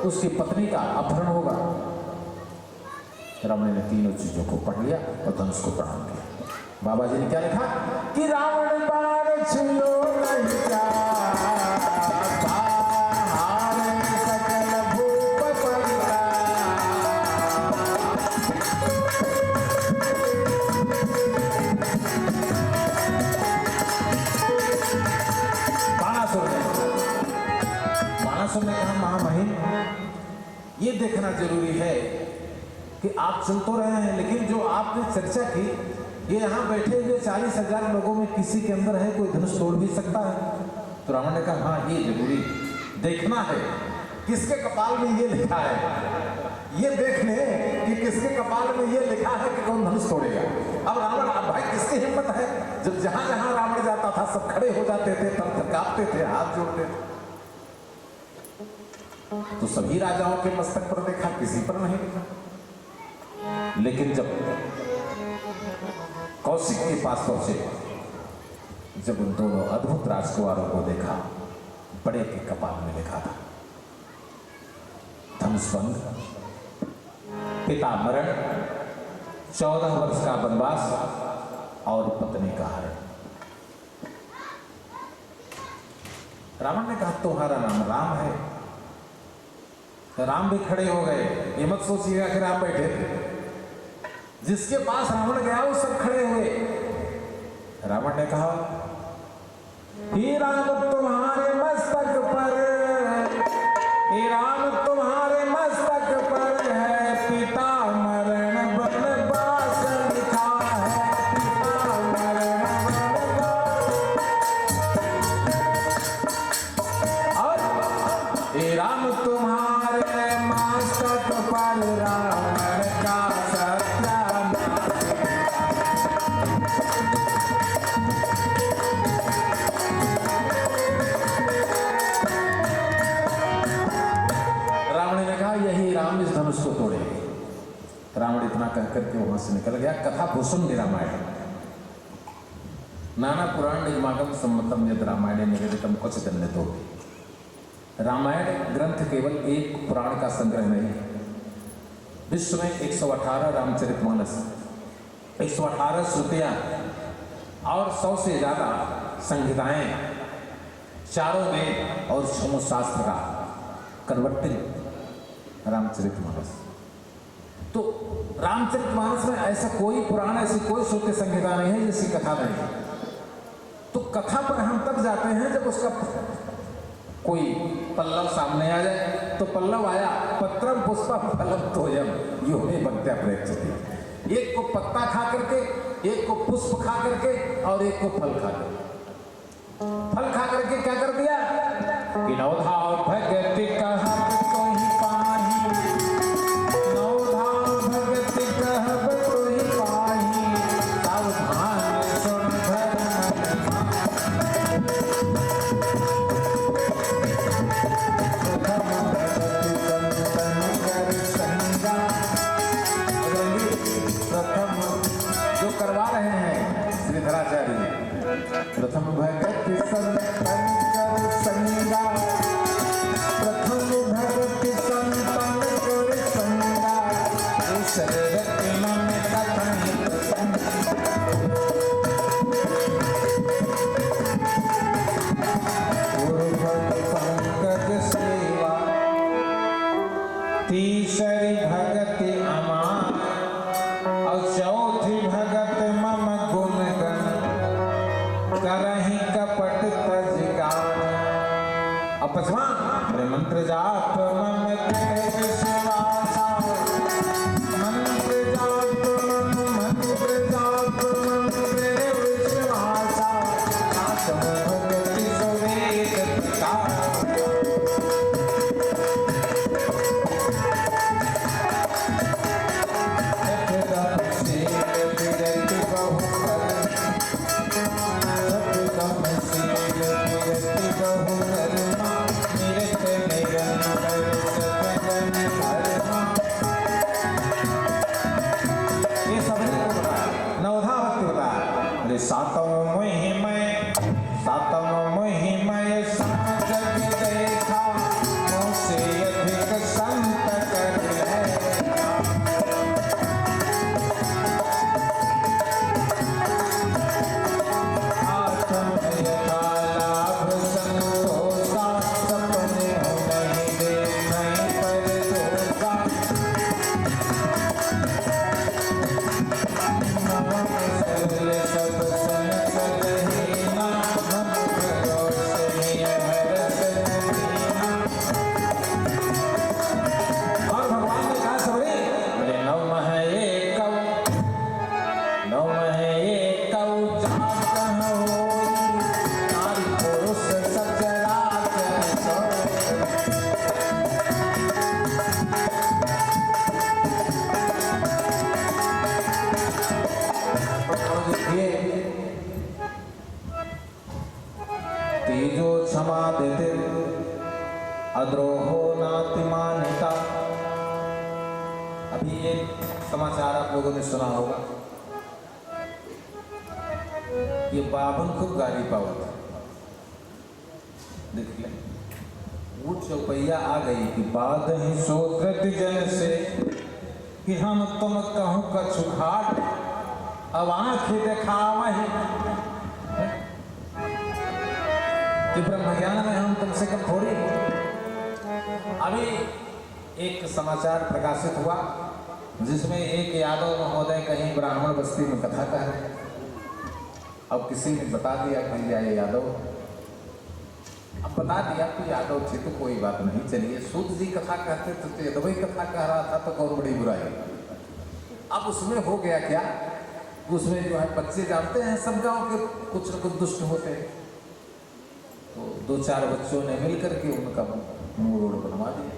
उसकी पत्नी का अपहरण होगा। रावण ने तीनों चीजों को पढ़ लिया और धनुष को प्रणाम किया। बाबा जी ने क्या लिखा कि रावण बाण छिलो नहीं जा ने कहा महामहिम, ये देखना जरूरी है कि आप चल तो रहे हैं, लेकिन जो आपने चर्चा की, ये यहाँ बैठे हुए 40,000 लोगों में किसी के अंदर है कोई धनुष तोड़ भी सकता है? तो रावण ने कहा हाँ, ये जरूरी देखना है किसके कपाल में ये लिखा है। ये देख ले कि किसके कपाल में ये लिखा है कि कौन धनुष तोड़ेगा। अब रावण, अब भाई किसकी हिम्मत है? जब जहां जहां रावण जाता था सब खड़े हो जाते थे, तब कांपते थे, हाथ जोड़ते थे। तो सभी राजाओं के मस्तक पर देखा, किसी पर नहीं देखा। लेकिन जब कौशिक के पास पहुंचे, जब उन दोनों अद्भुत राजकुमारों को देखा, बड़े के कपाल में लिखा था धनुषभंग, पिता मरण, 14 वर्ष का वनवास और पत्नी का हरण। रावण ने कहा तुम्हारा नाम राम है। राम भी खड़े हो गए। ये मत सोचिएगा कि राम बैठे थे, जिसके पास रावण गया वो सब खड़े हुए। रावण ने कहा हे राम तुम्हारे मस्तक पर, हे राम तुम्हारे मस्तक पर है पिता मरण वनवास लिखा है, पिता मरण वनवास। और हे राम तुम्हारे मस्तक पर रावण का सत्यानाश। रावण ने कहा यही राम इस धनुष को तोड़ेंगे। रावण इतना कहकर के वहां से निकल गया। कथा भूषण रामायण नाना पुराण निर्मागम सम्मतम यद रामायण निवेदितम क्वचित् अन्यतो। रामायण ग्रंथ केवल एक पुराण का संग्रह नहीं है। विश्व में 118 रामचरितमानस, 118 श्रुतियां और 100 से ज्यादा संहिताएं, 4 वेद और 6 शास्त्र का कन्वर्टिंग रामचरितमानस। तो रामचरितमानस में ऐसा कोई पुराण, ऐसी कोई श्रुति संहिता नहीं है जिसकी कथा नहीं। तो कथा पर हम तब जाते हैं जब उसका कोई पल्लव सामने आ जाए। तो पल्लव आया, पत्रम पुष्पम फलम तोयम योनि भक्त्या प्रेक्षते। एक को पत्ता खा करके, एक को पुष्प खा करके और एक को फल खा करके। फल खा करके क्या कर दिया कि नवधा भगति कहब तोहि पाहि, नवधा भगति कहब तोहि पाहि, सावधान सुन धर्म प्रथम जो करवा रहे हैं श्रीधराचार्य जी, प्रथम भगति संतन कर संगा, प्रथम भगति संतन कर संगा, दूसरे रति मन कथन पंकज सेवा, तीसरी भगति अमान और चौथी भगत मम गुण गण, करहि कपट तज गान। अब पचवा मंत्र जाप मम ते विश्वासा, मंत्र जाप मम ते विश्वासा, आत्म भगति सुवेद प्रकाश। सातों महिमय, सातों महिमय सब जग देखा, मुझसे अधिक संत कर है। आत्मय का लाभ संतोषा, सपने हो नहीं दे नहीं पर दोषा। सब सन सदहीना, मन भरोसे हरस नदीना। और भगवान ने कहा सबरे बोले नवमः एकौ, नवमः एकौ जाप होई, नारी पुरुष सचराचर सोई। तेजो क्षमा देते अद्रोहो नातिमानिता। अभी ये समाचार आप लोगों ने सुना होगा, ये बावन खूब गाली पावत। देख ले वो चौपैया आ गई कि बाद ही सोत्रत जन से कि हम तुम कहूँ कछु घाट, अब आंखें देखावा ही कि ब्रह्म ज्ञान में हम तुमसे कम थोड़ी। अभी एक समाचार प्रकाशित हुआ जिसमें एक यादव महोदय कहीं ब्राह्मण बस्ती में कथा कह रहे। अब किसी ने बता दिया कि ये यादव, अब बता दिया कि यादव थे तो कोई बात नहीं, चलिए सूत जी कथा कहते तो यादव ही कथा कह रहा था तो कौन बड़ी बुराई। अब उसमें हो गया क्या, उसमें जो है बच्चे जानते हैं सब गांव के कुछ न कुछ दुष्ट होते हैं, तो दो चार बच्चों ने मिलकर के उनका मुंह रोड बनवा दिया।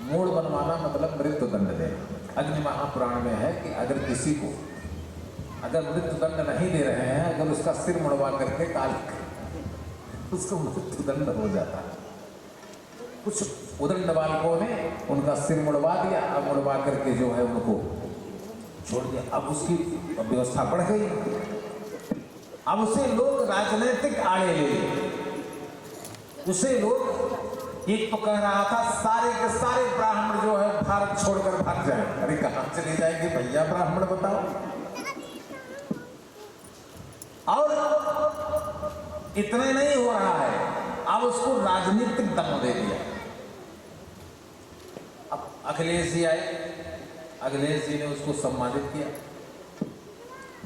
मूड बनवाना मतलब मृत्यु दंड देना। अग्नि महापुराण में है कि अगर किसी को अगर मृत्यु दंड नहीं दे रहे हैं, अगर उसका सिर मुड़वा करके काल उसको मृत्यु दंड हो जाता है। कुछ उदंड बालकों ने उनका सिर मुड़वा दिया, अब मुड़वा करके जो है उनको छोड़ दिया। अब उसकी व्यवस्था बढ़ गई, अब उसे लोग राजनीतिक आड़े ले लिए। उसे लोग एक तो कह रहा था सारे के सारे ब्राह्मण जो है भारत छोड़कर भाग जाए। अरे कहां चले जाएंगे भैया ब्राह्मण बताओ। और इतने नहीं हो रहा है, अब उसको राजनीतिक दम दे दिया। अब अखिलेश जी आए, अखिलेश जी ने उसको सम्मानित किया।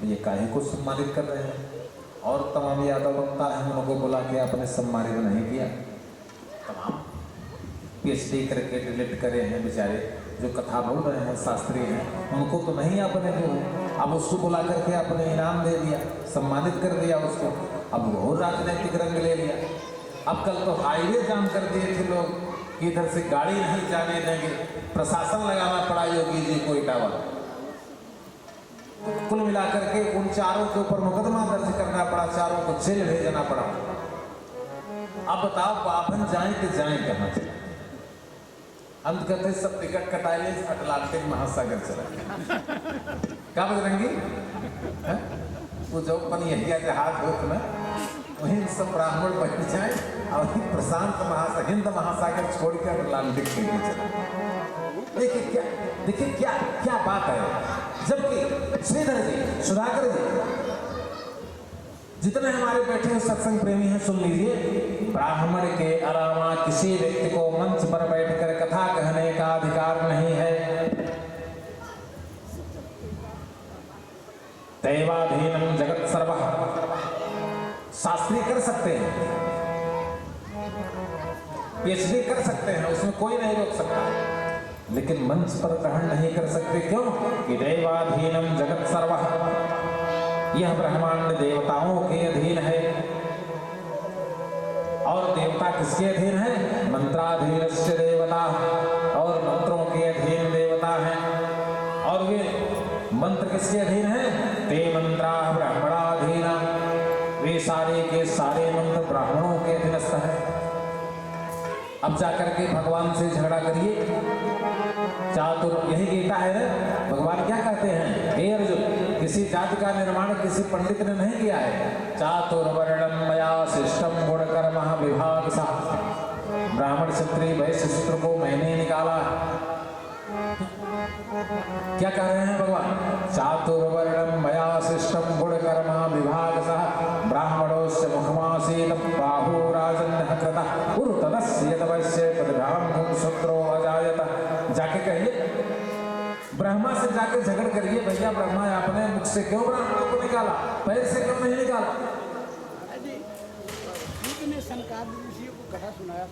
ये काहे को सम्मानित कर रहे हैं? और तमाम यादव वक्ता हैं, उनको बुला के आपने सम्मानित नहीं किया। तमाम PhD करके डिलीट करे हैं बेचारे, जो कथा बोल रहे हैं, शास्त्री हैं, उनको तो नहीं आपने जो है। अब उसको बुला करके आपने इनाम दे दिया, सम्मानित कर दिया उसको। अब वो राजनीतिक रंग ले लिया। अब कल तो हाईवे जाम कर दिए थे लोग कि इधर से गाड़ी नहीं जाने देंगे, प्रशासन लगाना पड़ा योगी जी को इटावा। कुल मिलाकर के उन चारों के ऊपर मुकदमा दर्ज करना पड़ा, चारों को जेल भेजना पड़ा। अब बताओ बाभन जाए कि जाए करना चाहिए। अंत कहते सब टिकट कटाए, अटलांटिक महासागर चला क्या बजरंगी है? वो जो पनिया जहाज होत में वहीं सब ब्राह्मण बैठ जाए और प्रशांत महासागर, हिंद महासागर छोड़कर अटलांटिक के लिए चला। देखिए क्या क्या बात है। जबकि श्रीधर जी, सुधाकर जी, जितने हमारे बैठे हुए सत्संग प्रेमी हैं, सुन लीजिए, ब्राह्मण के अलावा किसी व्यक्ति को मंच पर बैठकर कथा कहने का अधिकार नहीं है। दैवाधीनम जगत सर्वः। शास्त्री कर सकते हैं, PhD कर सकते हैं, उसमें कोई नहीं रोक सकता, लेकिन मंच पर ग्रहण नहीं कर सकते। क्यों? कि दैवाधीनम जगत सर्वः, यह ब्रह्मांड देवताओं के अधीन है। और देवता किसके अधीन है? मंत्राधीनस्य देवता, और मंत्रों के अधीन देवता हैं। और वे मंत्र किसके अधीन है? ते मंत्रा ब्राह्मणाधीना, वे सारे के सारे मंत्र ब्राह्मणों के अधीनस्थ है। अब जाकर के भगवान से झगड़ा करिए। चातुर, यही गीता है ना, भगवान क्या कहते हैं? हे अर्जुन, किसी जाति का निर्माण किसी पंडित ने नहीं किया है। चातुर्वर्णम मया शिष्टम गुण कर्म विभाग सा, ब्राह्मण क्षत्रिय वैश्य शूद्र को मैंने निकाला। क्या कह रहे हैं भगवान? चातुर्वर्णम मया शिष्टम गुण कर्म विभाग सा, ब्राह्मणोस्य मुखमासीत बाहु राजन्यः कृतः उरुतदस्य यतवस्य पदभ्यां शूद्रो अजायत। जाके कहिए, ब्रह्मा से जाके झगड़ करिए, भैया ब्रह्मा आपने मुख से क्यों ब्राह्मणों को निकाला, पैर से क्यों नहीं निकाला? सनकादिक ऋषि को कथा सुनाया।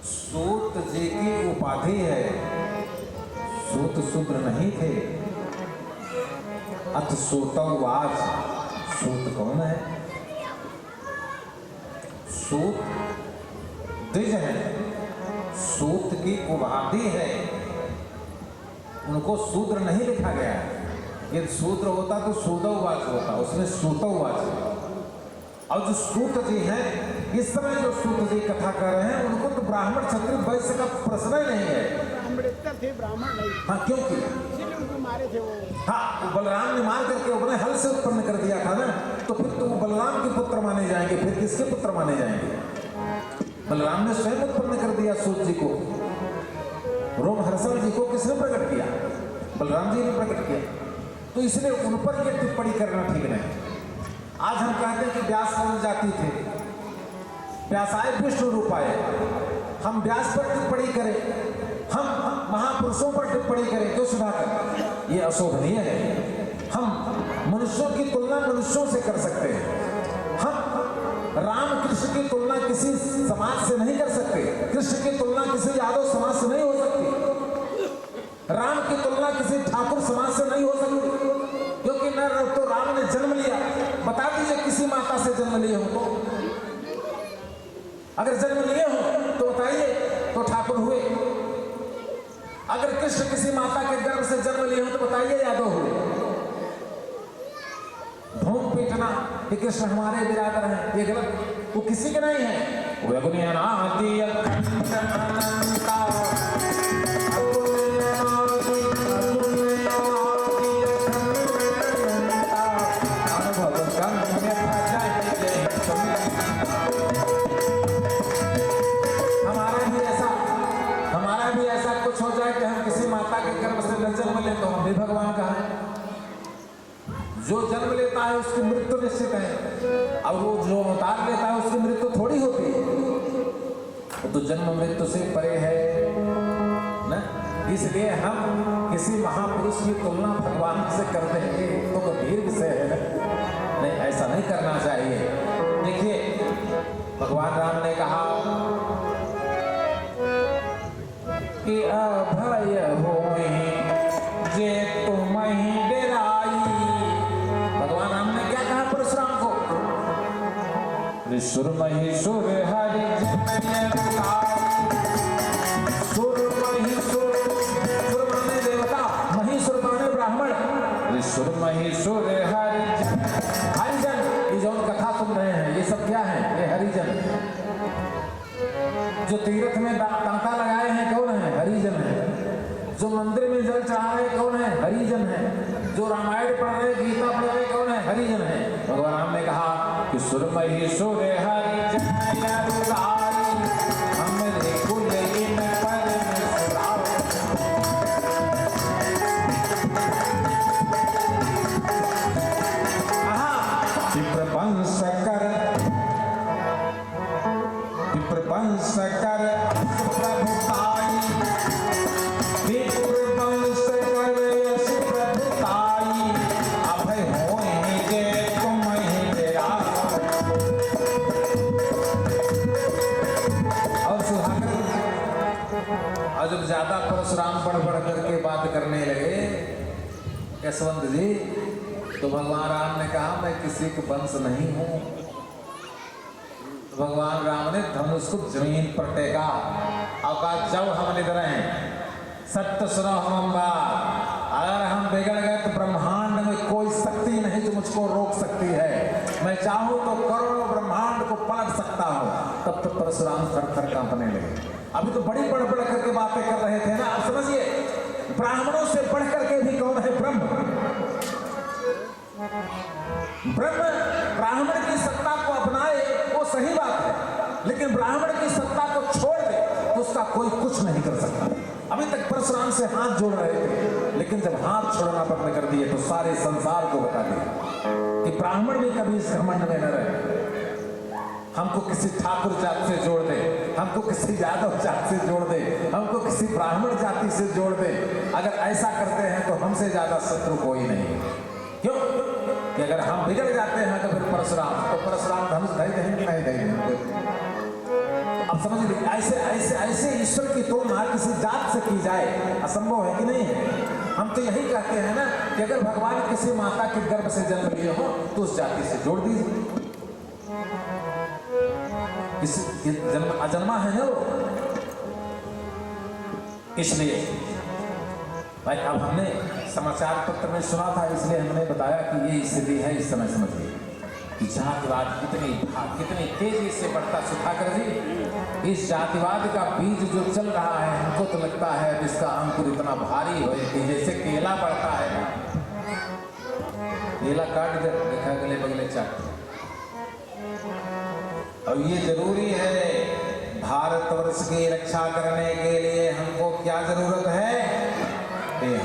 सूत जी की उपाधि है, सूत शूद्र नहीं थे। अथ सूतवाच, सूत कौन है? सूत द्विज है, सूत की उपाधि है, उनको शूद्र नहीं लिखा गया है। यदि शूद्र होता तो सूतवाच होता, उसमें सूतवाच। और जो सूत जी हैं, इस समय जो सूत जी कथा कर रहे हैं, उनको तो ब्राह्मण क्षत्रिय वैश्य का प्रश्न ही नहीं है। ब्राह्मणेतर थे, ब्राह्मण नहीं। हाँ, क्योंकि इसीलिए उनको मारे थे वो। हाँ, बलराम ने मार करके अपने हल से उत्पन्न कर दिया था ना, तो फिर तो वो बलराम के पुत्र माने जाएंगे, फिर किसके पुत्र माने जाएंगे? बलराम ने स्वयं उत्पन्न कर दिया सूत जी को। रोमहर्षण जी को किसने प्रकट किया? बलराम जी ने प्रकट किया। तो इसलिए उन पर यह टिप्पणी करना ठीक नहीं। आज हम कहते हैं कि व्यास कौन जाति थे, व्यासाय विष्णु रूपाय। हम व्यास पर टिप्पणी करें, हम महापुरुषों पर टिप्पणी करें, क्यों सुधाकर? ये अशोभनीय है। हम मनुष्यों की तुलना मनुष्यों से कर सकते हैं। हम राम कृष्ण की तुलना किसी समाज से नहीं कर सकते, कृष्ण की तुलना किसी यादव समाज से नहीं हो सकती, राम की तुलना किसी ठाकुर समाज से नहीं हो सकती, क्योंकि न तो राम ने जन्म लिया। बता दीजिए किसी माता से जन्म लिए हो तो, अगर जन्म लिए हो तो बताइए, तो ठाकुर हुए। अगर कृष्ण किसी माता के गर्भ से जन्म लिए हो तो बताइए यादव हुए। धूम पीटना कि कृष्ण हमारे बिरादर हैं, ये गलत, वो किसी के नहीं है। हमारा भी ऐसा कुछ हो जाए कि हम किसी माता के गर्भ से न जन्म ले तो हम भी भगवान का है। जो जन्म लेता है उसकी मृत्यु निश्चित है, और वो जो अवतार लेता है उसकी मृत्यु थोड़ी होती है। तो जन्म मृत्यु से परे है ना, इसलिए हम किसी महापुरुष की तुलना भगवान से कर देंगे तो गंभीर विषय है ना, नहीं ऐसा नहीं करना चाहिए। देखिए भगवान राम ने कहा कि अभय होए जे तुम ही डेराई। भगवान राम ने क्या कहा परशुराम को? सुर महीसुर हरि सुर महीसुर, सुर माने देवता, महीसुर माने ब्राह्मण, सुर महीसुर हरिजन। ये जो कथा सुन रहे हैं ये सब क्या है? ये हरिजन। जो तीर्थ में तांता लगाए हैं कौन है? हरिजन है। जो मंदिर में जल चढ़ा रहे कौन है? हरिजन है। जो रामायण पढ़ रहे, गीता पढ़ रहे कौन है? हरिजन है। भगवान राम ने कहा कि सुरमही सुर हरिजन हमरे कुल इन पर विप्रवंश कर प्रभुताई, विप्रवंश कर प्रभुताई, अभय होएंगे तुम ही डेरा। और सुधाकर और जब ज्यादा परशुराम बढ़ करके बात करने लगे यशवंत जी, तो भगवान राम ने कहा मैं किसी के वंश नहीं हूं। भगवान राम ने धनुष को जमीन पर टेका और कहा जब हम निधर हैं सत्य सुनो हम बात, अगर हम बिगड़ गए तो ब्रह्मांड में कोई शक्ति नहीं जो मुझको रोक सकती है। मैं चाहूं तो करोड़ों ब्रह्मांड को पलट सकता हूं। तब तो परशुराम थर-थर कांपने लगे। अभी तो बड़ी बढ़ करके बातें कर रहे थे ना। अब समझिए ब्राह्मणों से बढ़ करके भी कौन है? ब्रह्म। ब्रह्म ब्राह्मण की सत्ता को अपनाए वो सही बात है, लेकिन ब्राह्मण की सत्ता को छोड़ दे तो उसका कोई कुछ नहीं कर सकता। अभी तक परशुराम से हाथ जोड़ रहे थे, लेकिन जब हाथ छोड़ना बंद कर दिए तो सारे संसार को बता दिया कि ब्राह्मण भी कभी इस घमंड में न रहे। हमको किसी ठाकुर जात से जोड़ दे, हमको किसी यादव जात से जोड़ दे, हमको किसी ब्राह्मण जाति से जोड़ दे। अगर ऐसा करते हैं तो हमसे ज्यादा शत्रु कोई नहीं। क्यों कि अगर हम बिगड़ जाते हैं तो फिर परशुराम धनुष धैर्य देंगे नहीं देंगे। अब समझ लीजिए ऐसे ऐसे ऐसे ईश्वर की तुलना किसी जात से की जाए असंभव है कि नहीं है? हम तो यही कहते हैं ना कि अगर भगवान किसी माता के गर्भ से जन्म लिए हो तो उस जाति से जोड़ दीजिए। किसी जन्म अजन्मा है वो। इसलिए भाई अब हमने समाचार पत्र में सुना था, इसलिए हमने बताया कि ये स्थिति है। इस समय समझिए कि जातिवाद कितनी तेजी से बढ़ता। सुधाकर जी, इस जातिवाद का बीज जो चल रहा है हमको तो लगता है इसका अंकुर इतना भारी हो कि जैसे केला बढ़ता है ना, केला काट कर देखा गले बगले चाट। और ये जरूरी है भारतवर्ष की रक्षा करने के लिए हमको क्या जरूरत है?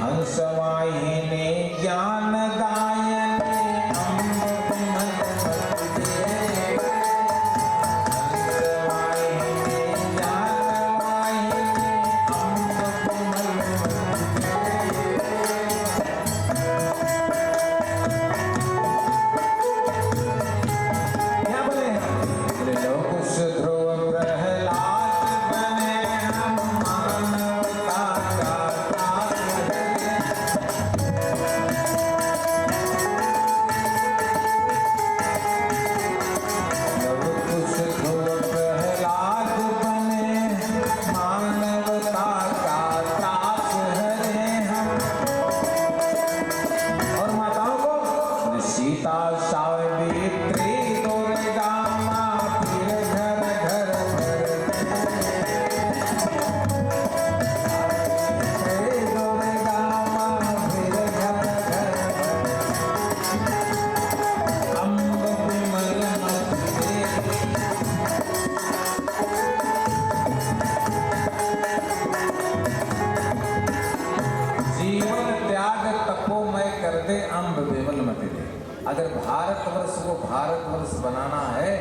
हंस वाहिनी ज्ञान दायन अगर भारतवर्ष को भारतवर्ष बनाना है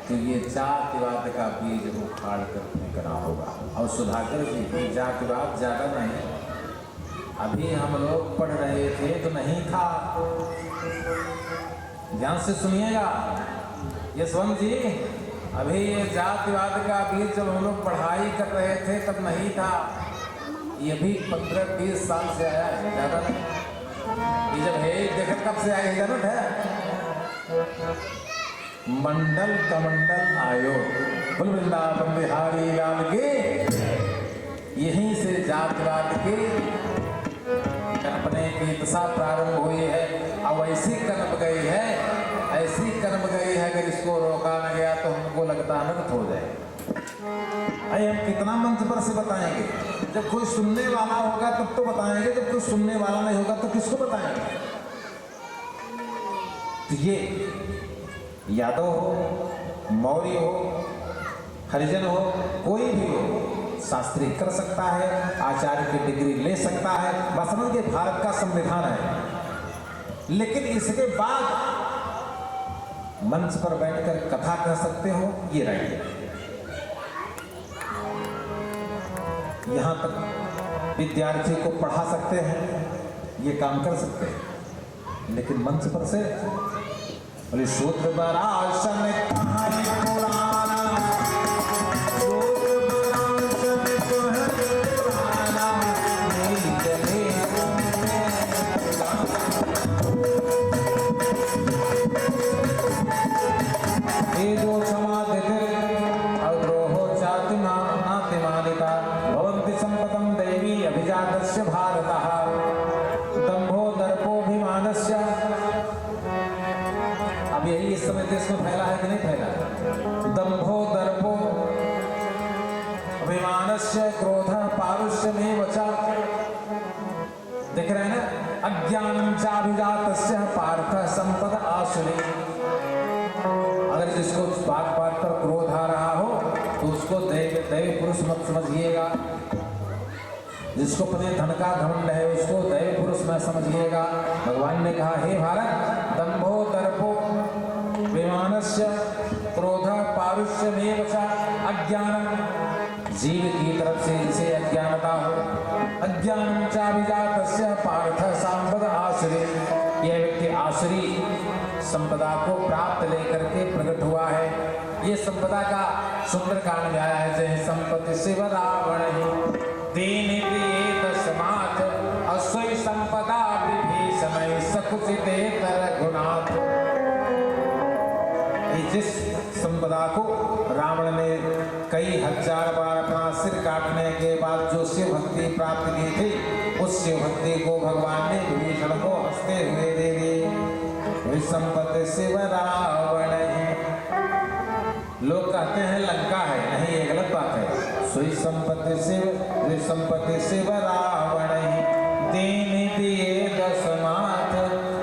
तो ये जातिवाद का बीज उखाड़ कर देखना होगा। और सुधाकर जी की जातिवाद ज्यादा नहीं, अभी हम लोग पढ़ रहे थे तो नहीं था। ध्यान से सुनिएगा यशवंत जी, अभी ये जातिवाद का बीज जब हम लोग पढ़ाई कर रहे थे तब नहीं था, ये भी 15-20 साल से आया है, ज्यादा नहीं। ये जब है देखत कब से आया है जानत है? मंडल कमंडल आयो बोल वृंदावन बिहारी लाल के, यहीं से जातिवाद के कल्पने की दशा प्रारंभ हुई है। अब ऐसी कल्प गई है, ऐसी कल्प गई है, अगर इसको रोका न गया तो हमको लगता अनर्थ हो जाए। अरे हम कितना मंच पर से बताएंगे, जब कोई सुनने वाला होगा तब तो बताएंगे, जब कोई सुनने वाला नहीं होगा तो किसको बताएंगे? तो ये यादव हो, मौर्य हो, हरिजन हो, कोई भी हो, शास्त्री कर सकता है, आचार्य की डिग्री ले सकता है, बस समझ के भारत का संविधान है। लेकिन इसके बाद मंच पर बैठकर कथा कह सकते हो, ये राइट है। यहां तक विद्यार्थी को पढ़ा सकते हैं, ये काम कर सकते हैं, लेकिन मंच पर से बोले शूद्र बराशन कहानी पुराना, अब यही इस समय देश में फैला है कि नहीं फैला? दंभो दर्पो अभिमानस्य क्रोध पारुष्यमेव च, देख रहे हैं ना? अज्ञानं चाभिजातस्य पार्थ संपद आसुरी। अगर जिसको बात बात पर क्रोध आ रहा हो तो उसको दैव पुरुष मत समझिएगा, जिसको अपने धन का घमंड है उसको दैव पुरुष में समझिएगा। भगवान ने कहा हे भारत, दंभो दर्पो विमानस्य क्रोध पारुष्यमेव च अज्ञानम, जीव की तरफ से जिसे अज्ञानता हो, अज्ञानम चाभिजातस्य पार्थ संपद आसुरी, यह व्यक्ति आसुरी संपदा को प्राप्त लेकर के प्रकट हुआ है। ये संपदा का सुंदर कांड में आया है, जय संपत्ति शिव रावण दीन दिए दशमात, असोई संपदा विभीषण सकुचिते तर गुणात। जिस संपदा को रावण ने कई हजार बार अपना सिर काटने के बाद जो शिव भक्ति प्राप्त की थी, उस शिव भक्ति को भगवान ने विभीषण को हंसते हुए दे दी। संपत्ति शिव रावण है, लोग कहते हैं लंका है, नहीं, ये गलत बात है। सोई संपत्ति शिव रावण दीन दिए दशमात,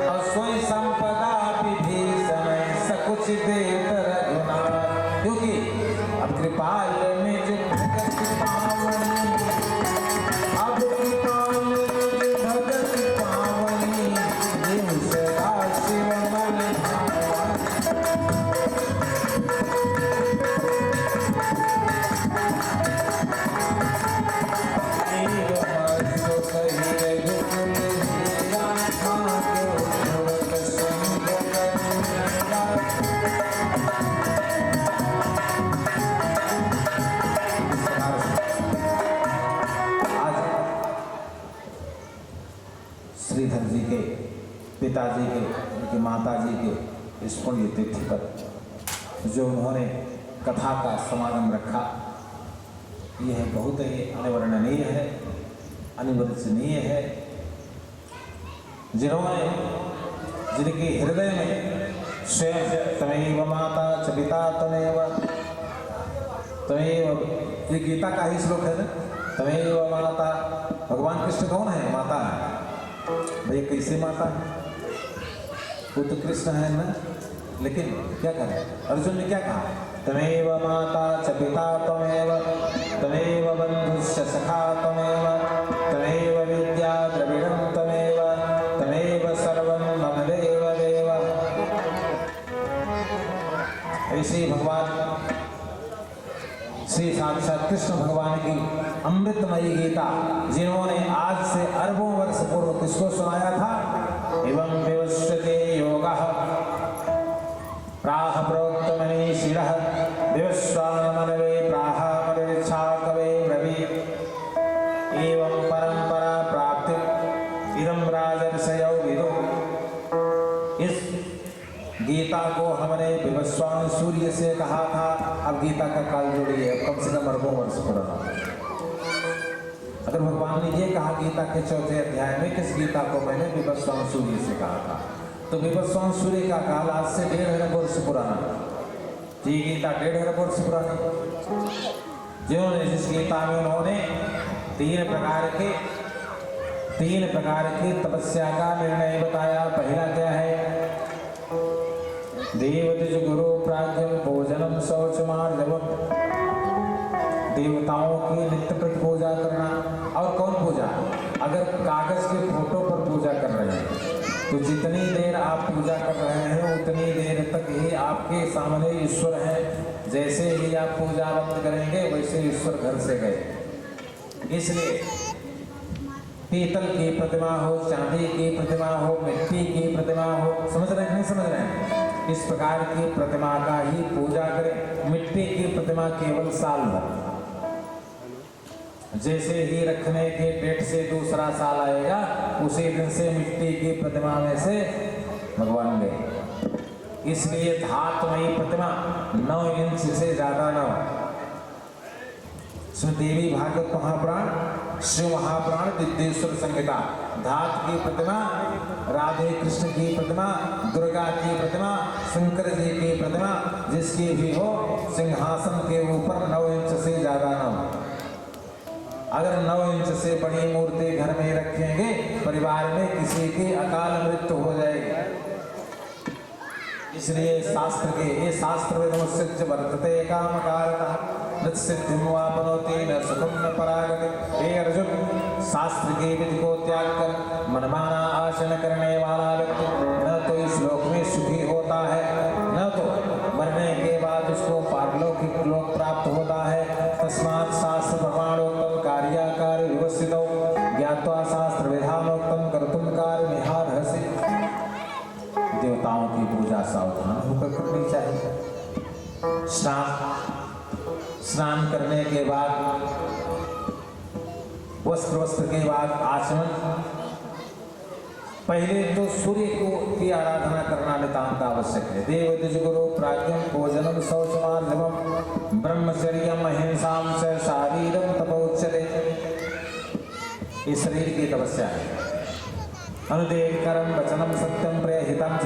और सोई संपदा विभीषण सकुचिते तर गुणात। क्योंकि अब कृपाल में जो भगत पावनी, अब कृपाल में जो भगत पावनी, देव सदा शिव मन भावनी। श्रीधर जी के पिताजी के, उनकी माता जी के इस पुण्य तिथि पर जो उन्होंने कथा का समागम रखा, यह बहुत ही अनिवर्णनीय है, अनिवर्चनीय है। जिन्होंने, जिनके हृदय में स्वयं तमेव माता च पिता तमेव, तमेव, ये गीता का ही श्लोक है ना, तमेव माता। भगवान कृष्ण कौन है? माता है। भैया कैसे माता है? वो तो कृष्ण है ना, लेकिन क्या करें? अर्जुन ने क्या कहा? तमेव माता च पिता त्वमेव, तमेव बंधुश्च सखा त्वमेव, तमेव विद्या द्रविणं त्वमेव, तमेव सर्वं मम देव देव। ऐसे भगवान श्री साक्षात कृष्ण अमृतमयी गीता जिन्होंने आज से अरबों वर्ष पूर्व किसको सुनाया था? एवं विवस्वते योगः प्राह प्रोक्त मनीषिणः विवस्वानमनवे प्राह मनवेच्छाकवे ब्रवीत् एवं परंपरा प्राप्ति इदं राजर्षयौ विदुः। इस गीता को हमने विवस्वान सूर्य से कहा था। अब गीता का काल जोड़िए, कम से कम अरबों वर्ष पुराना। अगर भगवान ने ये कहा गीता के 4थे अध्याय में, किस गीता को मैंने विवस्वान सूर्य से कहा था, तो विवस्वान सूर्य का काल आज से 1.5 अरब वर्ष पुराना। ये गीता 1.5 अरब वर्ष पुरानी, जिन्होंने जिस गीता में उन्होंने 3 प्रकार की तपस्या का निर्णय बताया। पहला क्या है? देवद्विज गुरु प्राज्ञम भोजनम शौचमार्जवम, देवताओं की नित्य प्रति पूजा करना। और कौन पूजा? अगर कागज के फोटो पर पूजा कर रहे हैं तो जितनी देर आप पूजा कर रहे हैं उतनी देर तक ही आपके सामने ईश्वर है। जैसे ही आप पूजा बंद करेंगे वैसे ईश्वर घर से गए। इसलिए पीतल की प्रतिमा हो, चांदी की प्रतिमा हो, मिट्टी की प्रतिमा हो, समझ रहे हैं नहीं समझ रहे हैं? इस प्रकार की प्रतिमा का ही पूजा करें। मिट्टी की प्रतिमा केवल साल भर, जैसे ही रखने के डेट से दूसरा साल आएगा उसी दिन से मिट्टी की प्रतिमा में से भगवान गए। इसलिए धातुमयी प्रतिमा 9 इंच से ज्यादा न हो। देवी भागवत महापुराण, शिव महापुराण, विद्येश्वर संहिता, धातु की प्रतिमा, राधे कृष्ण की प्रतिमा, दुर्गा की प्रतिमा, शंकर जी की प्रतिमा जिसकी भी हो, सिंहासन के ऊपर 9 इंच से ज्यादा न हो। अगर 9 इंच से बड़ी मूर्ति घर में रखेंगे, परिवार में किसी की अकाल मृत्यु हो जाएगी। इसलिए ये शास्त्र विधमुस्य वर्तते काम कारतः सिद्धिं वापनोति न सुखम न परागति। हे अर्जुन, शास्त्र की विधि को त्याग कर मनमाना आचरण करने वाला व्यक्ति न तो इस लोक में सुखी होता है, न तो मरने के बाद उसको पारलौकिक लोक प्राप्त होता है। तस्मात् शास्त्र प्रमाणोक्तम कार्याकार विवस्थितौ ज्ञात्वा शास्त्र विधानोक्तम कर्तुं कार्यमिहार्हसि। देवताओं की पूजा सावधान होकर करनी चाहिए। स्नान करने के बाद, वस्त्र के बाद आचमन। पहले तो सूर्य को की आराधना करना नितांत आवश्यक है। देवद्विज गुरु प्राज्ञम भोजनम शौचमार्जवम ब्रह्मचर्यम अहिंसाम च शारीरम तपोच्यते। ये शरीर की तपस्या है। अनुदेवकरम वचनम सत्यम प्रियहितम च।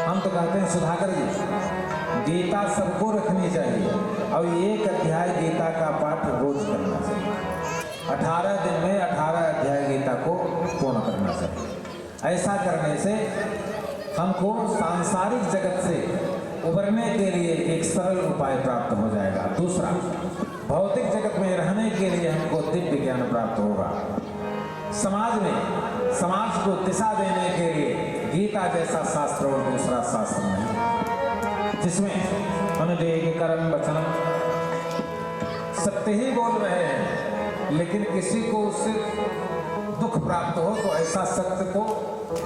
हम तो कहते हैं सुधाकर जी, गीता सबको रखनी चाहिए और 1 अध्याय गीता का पाठ रोज करना चाहिए। 18 दिन में 18 अध्याय गीता को पूर्ण करना चाहिए। ऐसा करने से हमको सांसारिक जगत से उबरने के लिए एक सरल उपाय प्राप्त हो जाएगा। दूसरा, भौतिक जगत में रहने के लिए हमको दिव्य ज्ञान प्राप्त होगा। समाज को दिशा देने के लिए गीता जैसा शास्त्र और दूसरा शास्त्र नहीं, जिसमें अनुदेवकरम वचनम, सत्य ही बोल रहे हैं लेकिन किसी को उससे दुख प्राप्त हो तो ऐसा सत्य को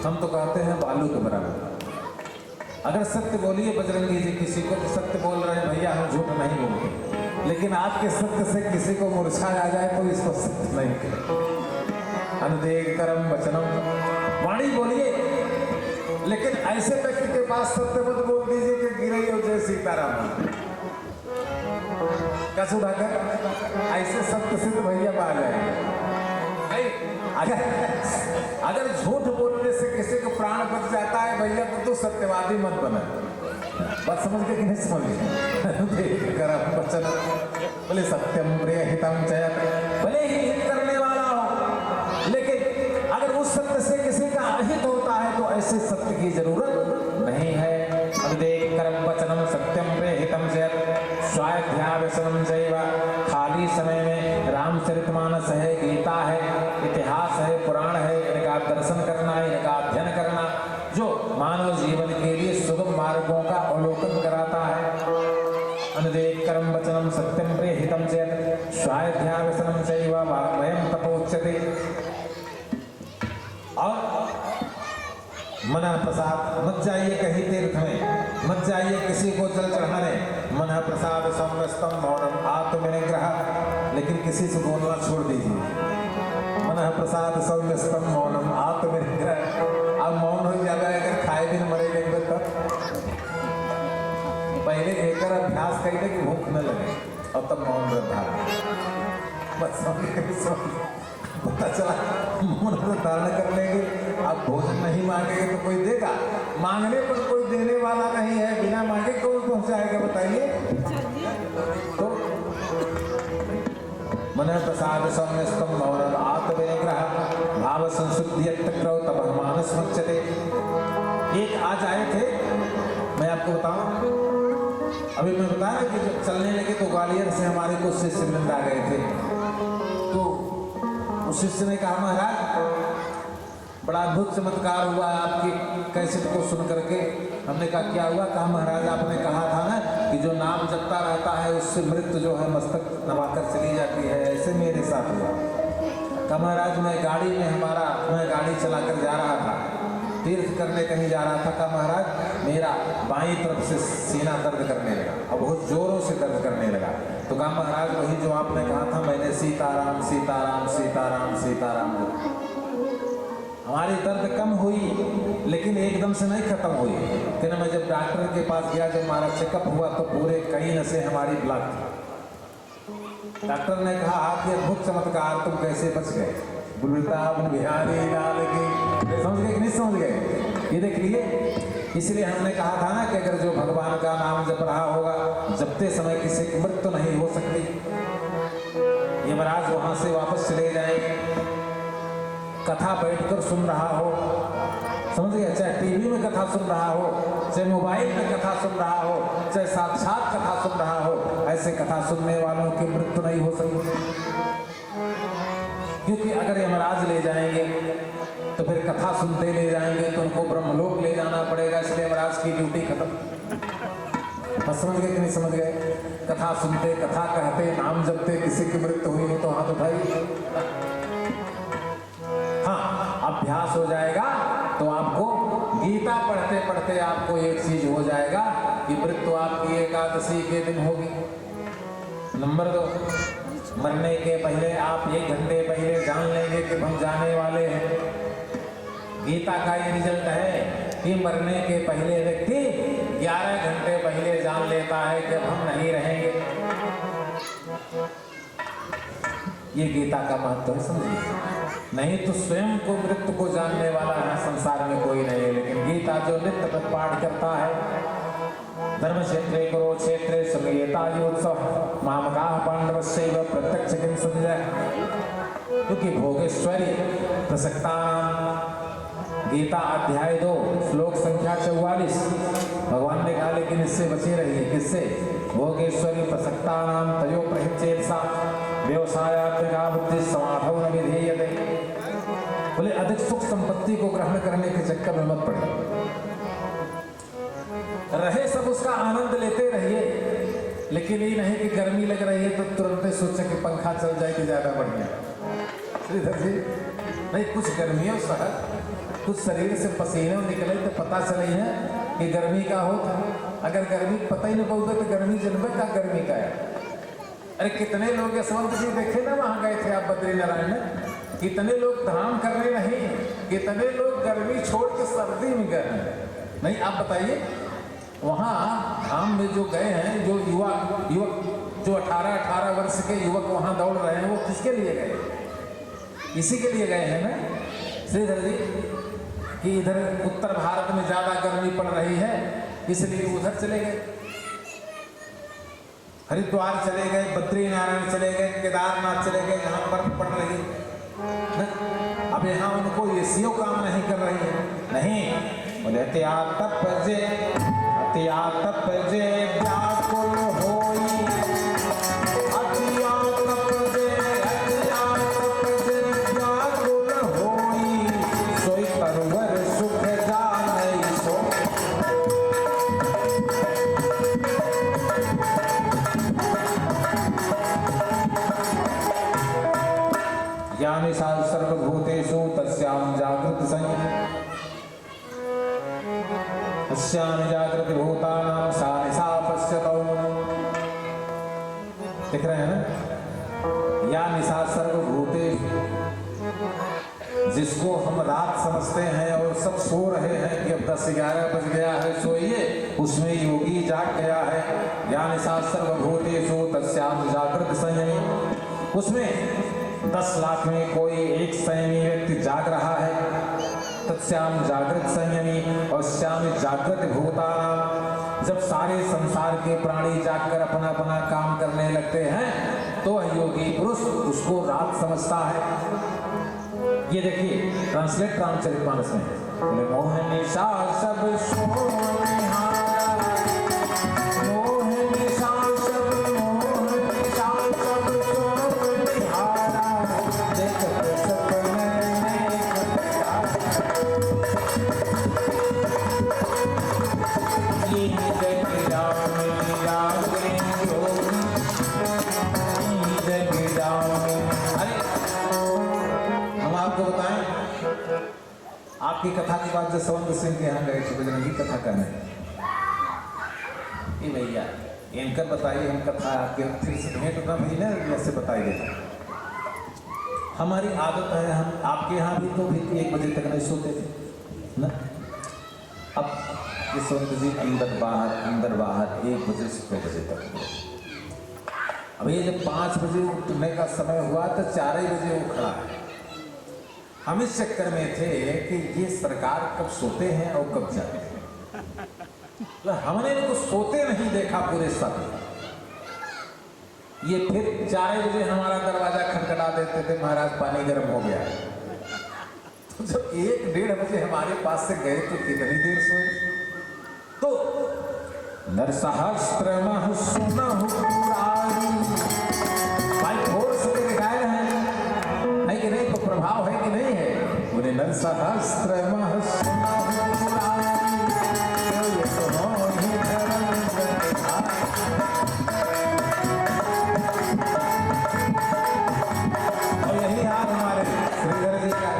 हम तो कहते हैं बालू के बराबर। अगर सत्य बोलिए बजरंगी जी किसी को, तो सत्य बोल रहे हैं भैया हम झूठ नहीं बोलते, लेकिन आपके सत्य से किसी को मूर्छा आ जाए तो इसको सत्य नहीं करें। अनुदेवकरम वचनम, वाणी बोलिए लेकिन ऐसे व्यक्ति के पास सत्य मत बोल दीजिए कि गिरई हो जय सीताराम। कैसे उठाकर ऐसे सत्य सिद्ध भैया पा जाएंगे। अगर झूठ बोलने से किसी को प्राण बच जाता है भैया तो सत्यवादी मत बना। बात समझ के कि नहीं समझ गए? वचन बोले सत्यम प्रियहितम चयत, भले ही हित करने वाला हो लेकिन अगर उस सत्य से किसी का अहित होता है तो ऐसे सत्य की जरूरत नहीं है। अनुदेवकरम वचनम सत्यम प्रियहितम चयत स्वाध्यायसनम चैव। खाली समय में रामचरितमानस है, गीता है, इतिहास है, पुराण है, इनका दर्शन करना है, इनका अध्ययन करना जो मानव जीवन के लिए सुगम मार्गों का अवलोकन कराता है। अनुदेवकरम वचनम सत्यम प्रियहितम चेत् स्वाध्यायसनम चैव मुच्यते। और मनः प्रसाद, मत जाइए कहीं तीर्थ में, मत जाइए किसी को जल चढ़ाने। मनः प्रसाद सौम्यस्तम मौनम आत्मनिग्रह, लेकिन किसी से बोलना छोड़ दीजिए। मनः प्रसाद सौम्यस्तम मौनम आत्मनिग्रह, अब मौन हो जाएगा अगर खाए दिन मरे नहीं तब। पहले लेकर अभ्यास करिए कि भूख न लगे और तब मौन व्रत धारण। बस पता चला मौन व्रत धारण कर लेंगे, अब भोजन नहीं मांगेंगे तो कोई देगा, मांगने पर कोई देने वाला नहीं है, बिना मांगे कौन पहुंचाएगा बताइए। तो मनः प्रसाद सौम्यस्तम मौनम आत्मनिग्रह भाव संशुद्धियत्क्रौ तपः मानसमुच्यते। एक आज आए थे, मैं आपको बताऊं, अभी मैं बताया कि जब चलने लगे तो ग्वालियर से हमारे कुछ शिष्य वृंद आ गए थे। तो उस शिष्य ने कहा महाराज बड़ा अद्भुत चमत्कार हुआ आपकी कैसेट को सुन करके। हमने कहा क्या हुआ? कहा महाराज आपने कहा था ना कि जो नाम जपता रहता है उससे मृत्यु जो है मस्तक नवाकर चली जाती है, ऐसे मेरे साथ हुआ। कहा महाराज मैं गाड़ी चलाकर जा रहा था, तीर्थ करने कहीं जा रहा था। कहा महाराज मेरा बाईं तरफ से सीना दर्द करने लगा और बहुत जोरों से दर्द करने लगा। तो कहा महाराज वही जो आपने कहा था, मैंने सीताराम सीताराम सीताराम सीताराम। हमारी दर्द कम हुई लेकिन एकदम से नहीं खत्म हुई। फिर मैं जब डॉक्टर के पास गया, जब हमारा चेकअप हुआ तो पूरे कई नसें हमारी ब्लॉक थी। डॉक्टर ने कहा कि अद्भुत चमत्कार, तुम कैसे बच गए? वृंदावन बिहारी लाल की, समझ गए कि नहीं समझ गए? ये देख लिए। इसलिए हमने कहा था ना कि अगर जो भगवान का नाम जप रहा होगा, जपते समय किसी की मृत्यु नहीं हो सकती। यमराज वहां से वापस चले जाएंगे। कथा बैठकर सुन रहा हो, समझ गए, चाहे टीवी में कथा सुन रहा हो, चाहे मोबाइल में कथा सुन रहा हो, चाहे साक्षात कथा सुन रहा हो, ऐसे कथा सुनने वालों की मृत्यु नहीं हो सकती। क्योंकि अगर यमराज ले जाएंगे तो फिर कथा सुनते ले जाएंगे तो उनको ब्रह्मलोक ले जाना पड़ेगा, इसलिए यमराज की ड्यूटी खत्म। समझ गए कि नहीं समझ गए? कथा सुनते, कथा कहते, नाम जपते, किसी की मृत्यु हुई हो तो हाथ उठाइए। हाँ, अभ्यास हो जाएगा तो आपको गीता पढ़ते पढ़ते आपको एक चीज हो जाएगा कि मृत्यु आपकी एकादशी के दिन होगी। नंबर 2, मरने के पहले आप 1 घंटे पहले जान लेंगे कि हम जाने वाले हैं। गीता का ये रिजल्ट है कि मरने के पहले व्यक्ति 11 घंटे पहले जान लेता है कि अब हम नहीं रहेंगे। ये गीता का महत्व है, समझिए। नहीं तो स्वयं को मृत्यु को जानने वाला है संसार में कोई नहीं है, लेकिन गीता जो नित्य पाठ करता है, धर्म क्षेत्रे करो क्षेत्रे समयेता योत्सव मामका पांडवस्यैव प्रत्यक्ष किं संजय। क्योंकि भोगेश्वरी प्रसक्ता गीता अध्याय 2 श्लोक संख्या 44 भगवान ने कहा लेकिन इससे बचे रहिए। किससे? भोगेश्वरी प्रसक्ता नाम तयो प्रहिच्येत्सा व्यवसायात्मिका बुद्धि समाधौ न विधीयते। बोले अधिक सुख संपत्ति को ग्रहण करने के चक्कर में मत पड़े, रहे सब उसका आनंद लेते रहिए, लेकिन ये नहीं कि गर्मी लग रही है तो तुरंत सोचे कि पंखा चल जाए कि ज्यादा बढ़िया। श्रीधर जी नहीं, कुछ गर्मियों सहज, कुछ शरीर से पसीने निकले तो पता चले है कि गर्मी का होता। अगर गर्मी पता ही नहीं पड़ता तो गर्मी जनबे का गर्मी का है। अरे कितने लोग यशवंत जी देखे ना, वहां गए थे आप बद्रीनारायण में, कितने लोग धाम करने नहीं, कितने लोग गर्मी छोड़ के सर्दी में गए नहीं। आप बताइए वहां धाम में जो गए हैं, जो युवक जो 18 वर्ष के युवक वहां दौड़ रहे हैं, वो किसके लिए गए? इसी के लिए गए हैं ना श्रीधर जी, कि इधर उत्तर भारत में ज्यादा गर्मी पड़ रही है इसलिए उधर चले गए, हरिद्वार चले गए, बद्रीनारायण चले गए, केदारनाथ चले गए जहां बर्फ पड़ रही है। अब यहाँ उनको ये सीओ काम नहीं कर रही है। नहीं, बोले तपजे व्याकुल होई, तपजे व्याकुल होई, सोई परवर सुख जानै सो। या निशा सर्वभूतेषु तस्यां जागृत संयमी तस्यां जागृत भूतानां सा निशा पश्यतो। दिख रहे हैं ना? या निशा सर्वभूतेषु, जिसको हम रात समझते हैं और सब सो रहे हैं कि अब 10-11 बज गया है सोइए, उसमें योगी जाग गया है। या निशा सर्वभूतेषु तस्यां जागृत संयमी, उसमें 10 लाख में कोई एक संयमी व्यक्ति जाग रहा है। तत्स्याम जागृत संयमी और श्याम जागृत भूतानां, जब सारे संसार के प्राणी जागकर अपना अपना काम करने लगते हैं तो योगी पुरुष उसको रात समझता है। ये देखिए ट्रांसलेट रामचरितमानस में, बोले मोह निशा सब सोनिहारा, मोह निशा सब सोनिहारा, देखत सपने ये जग राम रागे योगी, जग राम। अरे हम आपको बताएं, आपकी कथा की बात जसवंत सिंह के यहाँ गए थे बजरंगी कथा करने। ये भैया इनकर बताइए, हम कथा आपके फिर से भेंट ना भई ना ऐसे बताई देता। हमारी आदत है, हम आपके यहाँ भी तो भी 1 बजे तक नहीं सोते थे ना। अब जसवंत जी अंदर बाहर 1 बजे से 2 बजे तक। अब ये जब 5 बजे उठने का समय हुआ तो 4 ही बजे वो खड़ा है। हम इस चक्कर में थे कि ये सरकार कब सोते हैं और कब जाते हैं। तो हमने इनको सोते नहीं देखा पूरे समय। ये फिर 4 बजे हमारा दरवाजा खटखटा देते थे, महाराज पानी गर्म हो गया। तो जब 1-1.5 बजे हमारे पास से गए तो कितनी देर सोए। तो नरसहस्त्रमः सुनहु पुरारी, भाई भोर से गाय है कि नहीं, तो प्रभाव है कि नहीं है। बोले नरसहस्त्रमः सुनहु पुरारी, और यही हाल हमारे श्रीधर जी का।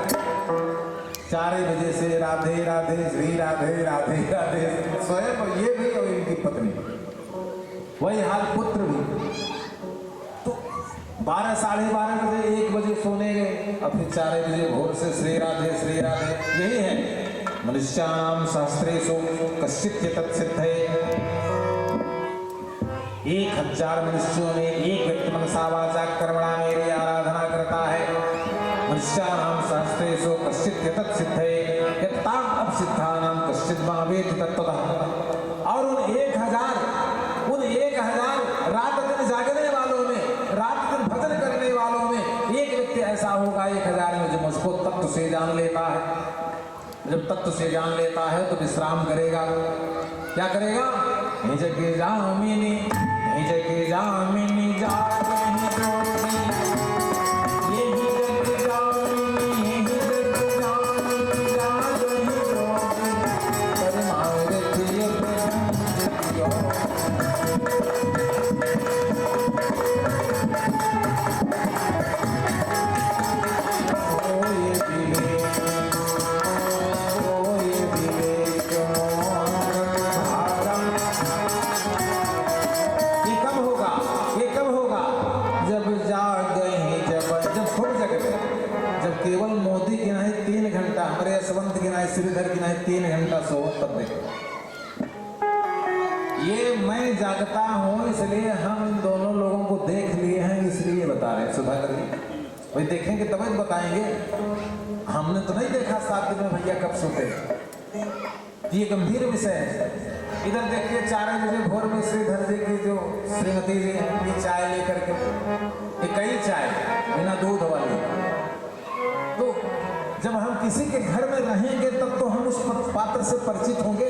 4 बजे से राधे राधे श्री राधे राधे राधे स्वयं ये भी और इनकी पत्नी, वही हाल पुत्र भी। तो 12-12:30 बजे 1 बजे सोने गए, और फिर 4 बजे भोर से श्री राधे यही है। मनुष्याणां सहस्रेषु कश्चित् तत्सिद्धये, 1000 मनुष्यों में एक व्यक्ति मनसा वाचा कर्मणा मेरी आराधना करता है। मनुष्याणां सहस्रेषु कश्चित् तत्सिद्धये यत्ताम् अप्सिद्धानां कश्चित् मा वेत्ति तत्त्वतः। और उन 1000 रात दिन जागने वालों में, रात दिन भजन करने वालों में एक व्यक्ति ऐसा होगा 1000 में जो मुझको तत्व से जान लेता है। जब तत्व से जान लेता है तो विश्राम करेगा। क्या करेगा? निज के जामिनी जागहि जोगी, यही जग जामिनी जागहि जोगी, परमार्थ ये केवल मोदी की नहीं 3 घंटा, हमारे यशवंत की नहीं, श्रीधर की नहीं 3 घंटा सो तब देखो। ये मैं जागता हूँ इसलिए हम इन दोनों लोगों को देख लिए हैं, इसलिए बता रहे हैं सुधाकर जी। भाई देखेंगे तब बताएंगे, हमने तो नहीं देखा 7 दिन में भैया कब सोते। ये गंभीर विषय है। इधर देखिए 4 बजे भोर में श्रीधर जी की जो श्रीमती जी हैं चाय लेकर के, कई चाय बिना दूध वाली। तो जब हम किसी के घर में रहेंगे तब तो हम उस पात्र से परिचित होंगे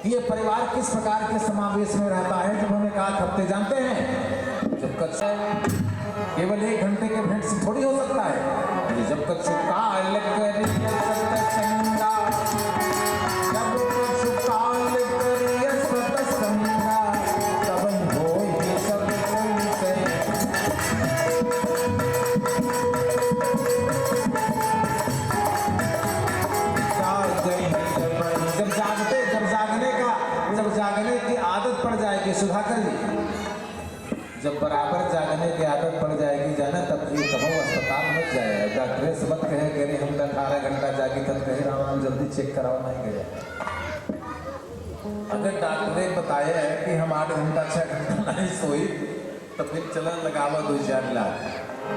कि ये परिवार किस प्रकार के समावेश में रहता है। जब हमें 1 हफ्ते जानते हैं, जब कच्चा केवल 1 घंटे के भेंट से थोड़ी हो सकता है। जब कच्चू काल करिया सतसंगा, जब कच्चू काल करिया सतसंगा, तब होई सब संशय। जब बराबर जागने की आदत पड़ जाएगी जाना, तब ये कहो अस्पताल मत जाए। डॉक्टर से मत कहे कि हम 18 घंटा जागी, तब कहे राम जल्दी चेक कराओ, नहीं गया। अगर डॉक्टर ने बताया है कि हम 8 घंटा 6 घंटा नहीं सोई, तो फिर चलन लगावा 2-4 लाख,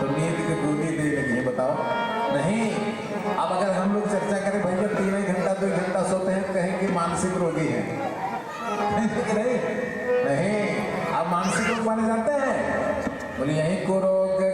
तो नींद की गोली दे लगी है, बताओ। नहीं, अब अगर हम लोग चर्चा करें भैया 3 घंटा 2 घंटा सोते हैं, कहें कि मानसिक रोगी है, नहीं, आप मानसिक रोग माने जाते हैं। बोले यही को रोग कर